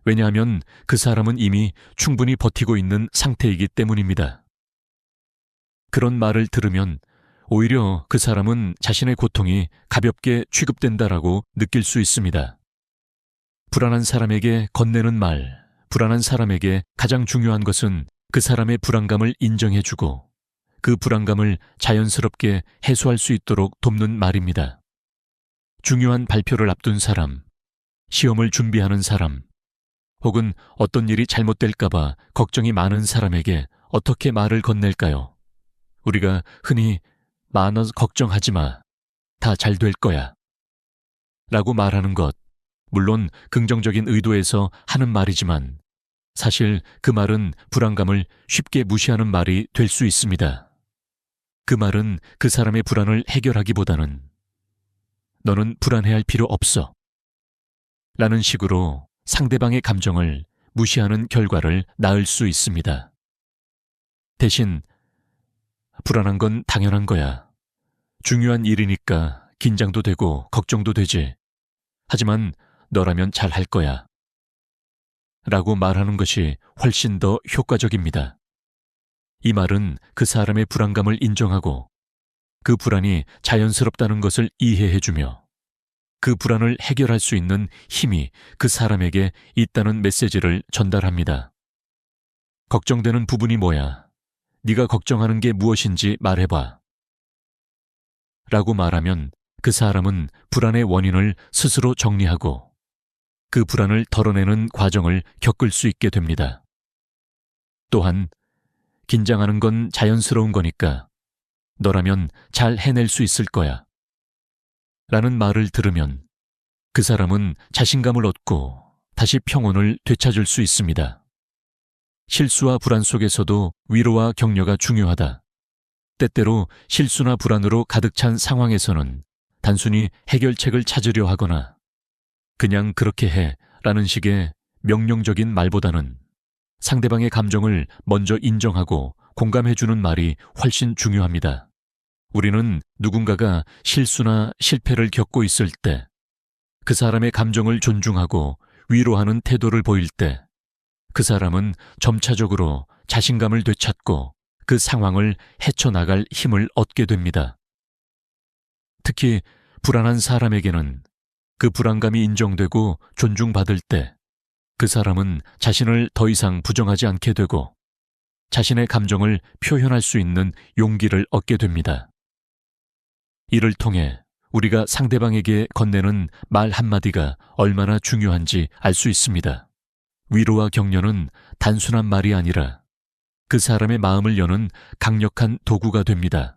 왜냐하면 그 사람은 이미 충분히 버티고 있는 상태이기 때문입니다. 그런 말을 들으면 오히려 그 사람은 자신의 고통이 가볍게 취급된다라고 느낄 수 있습니다. 불안한 사람에게 건네는 말, 불안한 사람에게 가장 중요한 것은 그 사람의 불안감을 인정해주고 그 불안감을 자연스럽게 해소할 수 있도록 돕는 말입니다. 중요한 발표를 앞둔 사람, 시험을 준비하는 사람, 혹은 어떤 일이 잘못될까봐 걱정이 많은 사람에게 어떻게 말을 건넬까요? 우리가 흔히 많아서 걱정하지 마. 다 잘 될 거야. 라고 말하는 것, 물론 긍정적인 의도에서 하는 말이지만 사실 그 말은 불안감을 쉽게 무시하는 말이 될 수 있습니다. 그 말은 그 사람의 불안을 해결하기보다는 너는 불안해할 필요 없어. 라는 식으로 상대방의 감정을 무시하는 결과를 낳을 수 있습니다. 대신 불안한 건 당연한 거야. 중요한 일이니까 긴장도 되고 걱정도 되지. 하지만 너라면 잘 할 거야. 라고 말하는 것이 훨씬 더 효과적입니다. 이 말은 그 사람의 불안감을 인정하고 그 불안이 자연스럽다는 것을 이해해주며 그 불안을 해결할 수 있는 힘이 그 사람에게 있다는 메시지를 전달합니다. 걱정되는 부분이 뭐야? 네가 걱정하는 게 무엇인지 말해봐. 라고 말하면 그 사람은 불안의 원인을 스스로 정리하고 그 불안을 덜어내는 과정을 겪을 수 있게 됩니다. 또한 긴장하는 건 자연스러운 거니까 너라면 잘 해낼 수 있을 거야. 라는 말을 들으면 그 사람은 자신감을 얻고 다시 평온을 되찾을 수 있습니다. 실수와 불안 속에서도 위로와 격려가 중요하다. 때때로 실수나 불안으로 가득 찬 상황에서는 단순히 해결책을 찾으려 하거나 그냥 그렇게 해 라는 식의 명령적인 말보다는 상대방의 감정을 먼저 인정하고 공감해주는 말이 훨씬 중요합니다. 우리는 누군가가 실수나 실패를 겪고 있을 때 그 사람의 감정을 존중하고 위로하는 태도를 보일 때 그 사람은 점차적으로 자신감을 되찾고 그 상황을 헤쳐나갈 힘을 얻게 됩니다. 특히 불안한 사람에게는 그 불안감이 인정되고 존중받을 때 그 사람은 자신을 더 이상 부정하지 않게 되고 자신의 감정을 표현할 수 있는 용기를 얻게 됩니다. 이를 통해 우리가 상대방에게 건네는 말 한마디가 얼마나 중요한지 알 수 있습니다. 위로와 격려는 단순한 말이 아니라 그 사람의 마음을 여는 강력한 도구가 됩니다.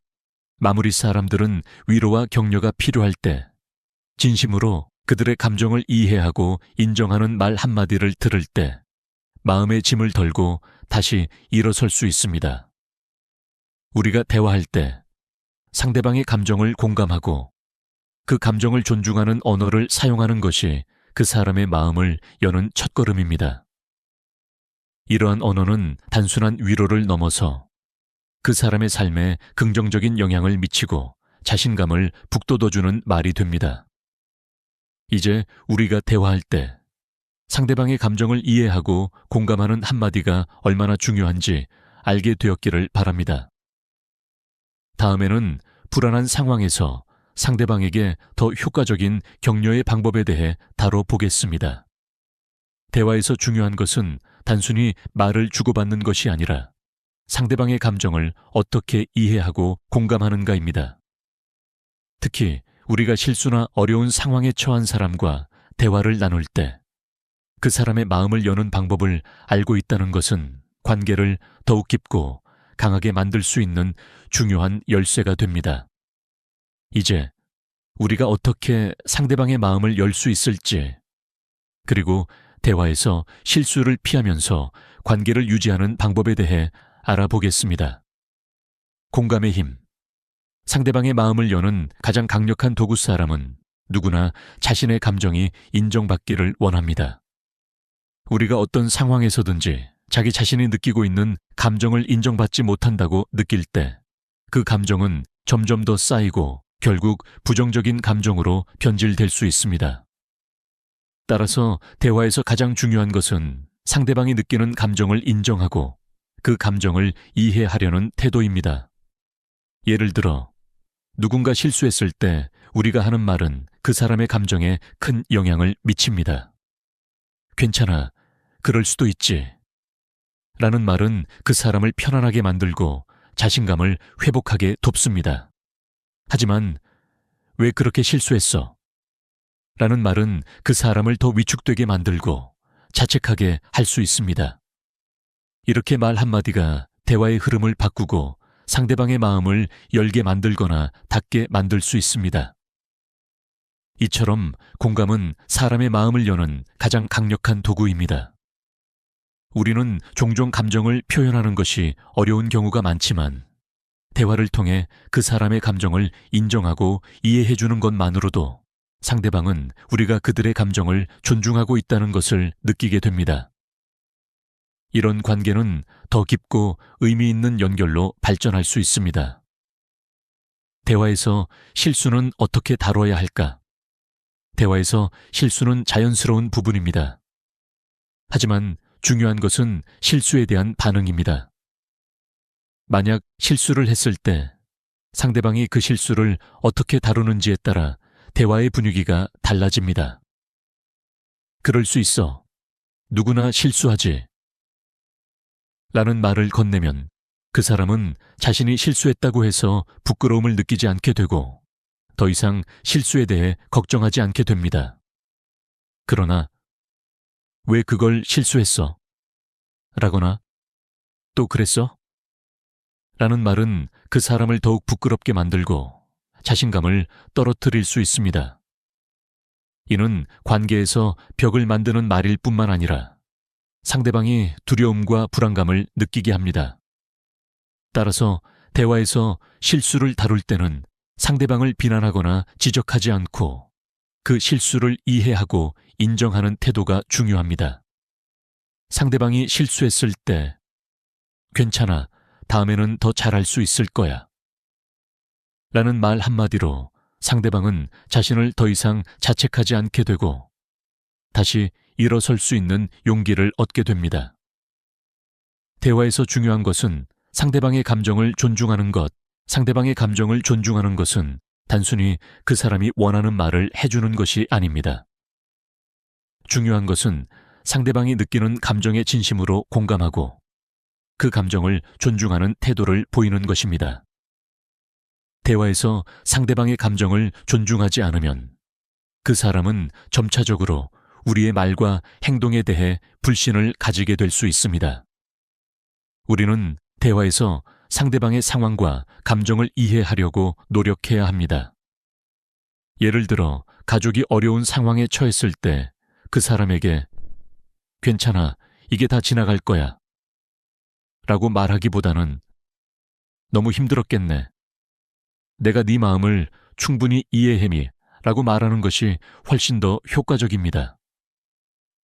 마무리 사람들은 위로와 격려가 필요할 때 진심으로 그들의 감정을 이해하고 인정하는 말 한마디를 들을 때 마음의 짐을 덜고 다시 일어설 수 있습니다. 우리가 대화할 때 상대방의 감정을 공감하고 그 감정을 존중하는 언어를 사용하는 것이 그 사람의 마음을 여는 첫걸음입니다. 이러한 언어는 단순한 위로를 넘어서 그 사람의 삶에 긍정적인 영향을 미치고 자신감을 북돋워주는 말이 됩니다. 이제 우리가 대화할 때 상대방의 감정을 이해하고 공감하는 한마디가 얼마나 중요한지 알게 되었기를 바랍니다. 다음에는 불안한 상황에서 상대방에게 더 효과적인 격려의 방법에 대해 다뤄보겠습니다. 대화에서 중요한 것은 단순히 말을 주고받는 것이 아니라 상대방의 감정을 어떻게 이해하고 공감하는가입니다. 특히 우리가 실수나 어려운 상황에 처한 사람과 대화를 나눌 때 그 사람의 마음을 여는 방법을 알고 있다는 것은 관계를 더욱 깊고 강하게 만들 수 있는 중요한 열쇠가 됩니다. 이제 우리가 어떻게 상대방의 마음을 열 수 있을지, 그리고 대화에서 실수를 피하면서 관계를 유지하는 방법에 대해 알아보겠습니다. 공감의 힘. 상대방의 마음을 여는 가장 강력한 도구 사람은 누구나 자신의 감정이 인정받기를 원합니다. 우리가 어떤 상황에서든지 자기 자신이 느끼고 있는 감정을 인정받지 못한다고 느낄 때 그 감정은 점점 더 쌓이고 결국 부정적인 감정으로 변질될 수 있습니다. 따라서 대화에서 가장 중요한 것은 상대방이 느끼는 감정을 인정하고 그 감정을 이해하려는 태도입니다. 예를 들어 누군가 실수했을 때 우리가 하는 말은 그 사람의 감정에 큰 영향을 미칩니다. 괜찮아, 그럴 수도 있지. 라는 말은 그 사람을 편안하게 만들고 자신감을 회복하게 돕습니다. 하지만 왜 그렇게 실수했어? 라는 말은 그 사람을 더 위축되게 만들고 자책하게 할 수 있습니다. 이렇게 말 한마디가 대화의 흐름을 바꾸고 상대방의 마음을 열게 만들거나 닫게 만들 수 있습니다. 이처럼 공감은 사람의 마음을 여는 가장 강력한 도구입니다. 우리는 종종 감정을 표현하는 것이 어려운 경우가 많지만 대화를 통해 그 사람의 감정을 인정하고 이해해주는 것만으로도 상대방은 우리가 그들의 감정을 존중하고 있다는 것을 느끼게 됩니다. 이런 관계는 더 깊고 의미 있는 연결로 발전할 수 있습니다. 대화에서 실수는 어떻게 다뤄야 할까? 대화에서 실수는 자연스러운 부분입니다. 하지만 중요한 것은 실수에 대한 반응입니다. 만약 실수를 했을 때 상대방이 그 실수를 어떻게 다루는지에 따라 대화의 분위기가 달라집니다. 그럴 수 있어. 누구나 실수하지. 라는 말을 건네면 그 사람은 자신이 실수했다고 해서 부끄러움을 느끼지 않게 되고 더 이상 실수에 대해 걱정하지 않게 됩니다. 그러나 왜 그걸 실수했어? 라거나 또 그랬어? 라는 말은 그 사람을 더욱 부끄럽게 만들고 자신감을 떨어뜨릴 수 있습니다. 이는 관계에서 벽을 만드는 말일 뿐만 아니라 상대방이 두려움과 불안감을 느끼게 합니다. 따라서 대화에서 실수를 다룰 때는 상대방을 비난하거나 지적하지 않고 그 실수를 이해하고 인정하는 태도가 중요합니다. 상대방이 실수했을 때 괜찮아, 다음에는 더 잘할 수 있을 거야 라는 말 한마디로 상대방은 자신을 더 이상 자책하지 않게 되고 다시 일어설 수 있는 용기를 얻게 됩니다. 대화에서 중요한 것은 상대방의 감정을 존중하는 것. 상대방의 감정을 존중하는 것은 단순히 그 사람이 원하는 말을 해주는 것이 아닙니다. 중요한 것은 상대방이 느끼는 감정에 진심으로 공감하고 그 감정을 존중하는 태도를 보이는 것입니다. 대화에서 상대방의 감정을 존중하지 않으면 그 사람은 점차적으로 우리의 말과 행동에 대해 불신을 가지게 될 수 있습니다. 우리는 대화에서 상대방의 상황과 감정을 이해하려고 노력해야 합니다. 예를 들어 가족이 어려운 상황에 처했을 때 그 사람에게 괜찮아, 이게 다 지나갈 거야 라고 말하기보다는 너무 힘들었겠네. 내가 네 마음을 충분히 이해해미 라고 말하는 것이 훨씬 더 효과적입니다.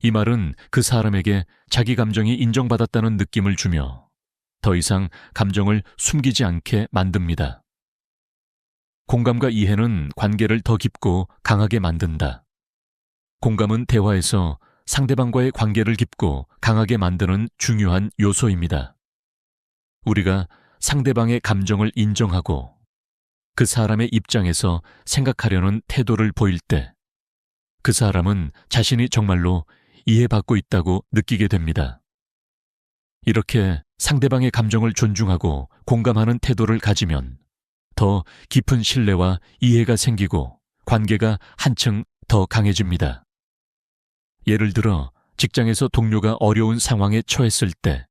이 말은 그 사람에게 자기 감정이 인정받았다는 느낌을 주며 더 이상 감정을 숨기지 않게 만듭니다. 공감과 이해는 관계를 더 깊고 강하게 만든다. 공감은 대화에서 상대방과의 관계를 깊고 강하게 만드는 중요한 요소입니다. 우리가 상대방의 감정을 인정하고 그 사람의 입장에서 생각하려는 태도를 보일 때 그 사람은 자신이 정말로 이해받고 있다고 느끼게 됩니다. 이렇게 상대방의 감정을 존중하고 공감하는 태도를 가지면 더 깊은 신뢰와 이해가 생기고 관계가 한층 더 강해집니다. 예를 들어 직장에서 동료가 어려운 상황에 처했을 때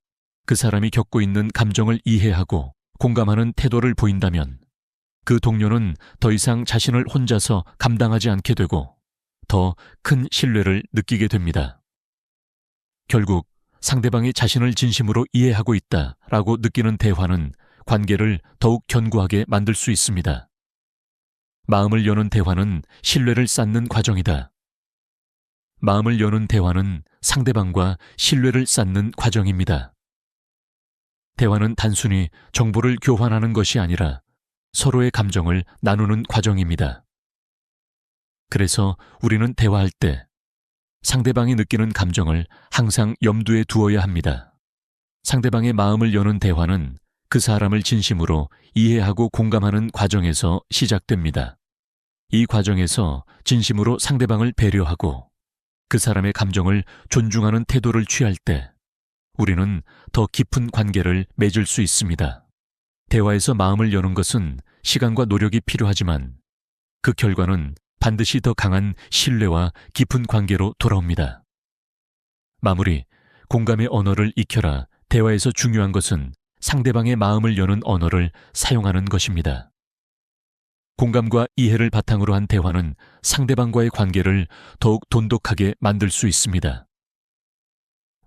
그 사람이 겪고 있는 감정을 이해하고 공감하는 태도를 보인다면 그 동료는 더 이상 자신을 혼자서 감당하지 않게 되고 더 큰 신뢰를 느끼게 됩니다. 결국 상대방이 자신을 진심으로 이해하고 있다라고 느끼는 대화는 관계를 더욱 견고하게 만들 수 있습니다. 마음을 여는 대화는 신뢰를 쌓는 과정이다. 마음을 여는 대화는 상대방과 신뢰를 쌓는 과정입니다. 대화는 단순히 정보를 교환하는 것이 아니라 서로의 감정을 나누는 과정입니다. 그래서 우리는 대화할 때 상대방이 느끼는 감정을 항상 염두에 두어야 합니다. 상대방의 마음을 여는 대화는 그 사람을 진심으로 이해하고 공감하는 과정에서 시작됩니다. 이 과정에서 진심으로 상대방을 배려하고 그 사람의 감정을 존중하는 태도를 취할 때 우리는 더 깊은 관계를 맺을 수 있습니다. 대화에서 마음을 여는 것은 시간과 노력이 필요하지만 그 결과는 반드시 더 강한 신뢰와 깊은 관계로 돌아옵니다. 마무리, 공감의 언어를 익혀라. 대화에서 중요한 것은 상대방의 마음을 여는 언어를 사용하는 것입니다. 공감과 이해를 바탕으로 한 대화는 상대방과의 관계를 더욱 돈독하게 만들 수 있습니다.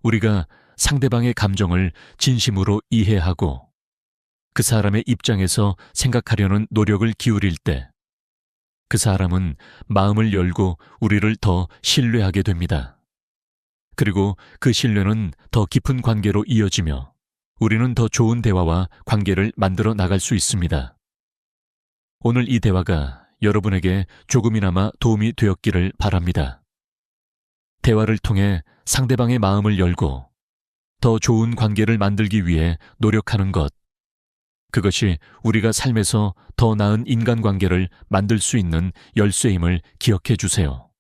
우리가 상대방의 감정을 진심으로 이해하고 그 사람의 입장에서 생각하려는 노력을 기울일 때 그 사람은 마음을 열고 우리를 더 신뢰하게 됩니다. 그리고 그 신뢰는 더 깊은 관계로 이어지며 우리는 더 좋은 대화와 관계를 만들어 나갈 수 있습니다. 오늘 이 대화가 여러분에게 조금이나마 도움이 되었기를 바랍니다. 대화를 통해 상대방의 마음을 열고 더 좋은 관계를 만들기 위해 노력하는 것. 그것이 우리가 삶에서 더 나은 인간관계를 만들 수 있는 열쇠임을 기억해 주세요.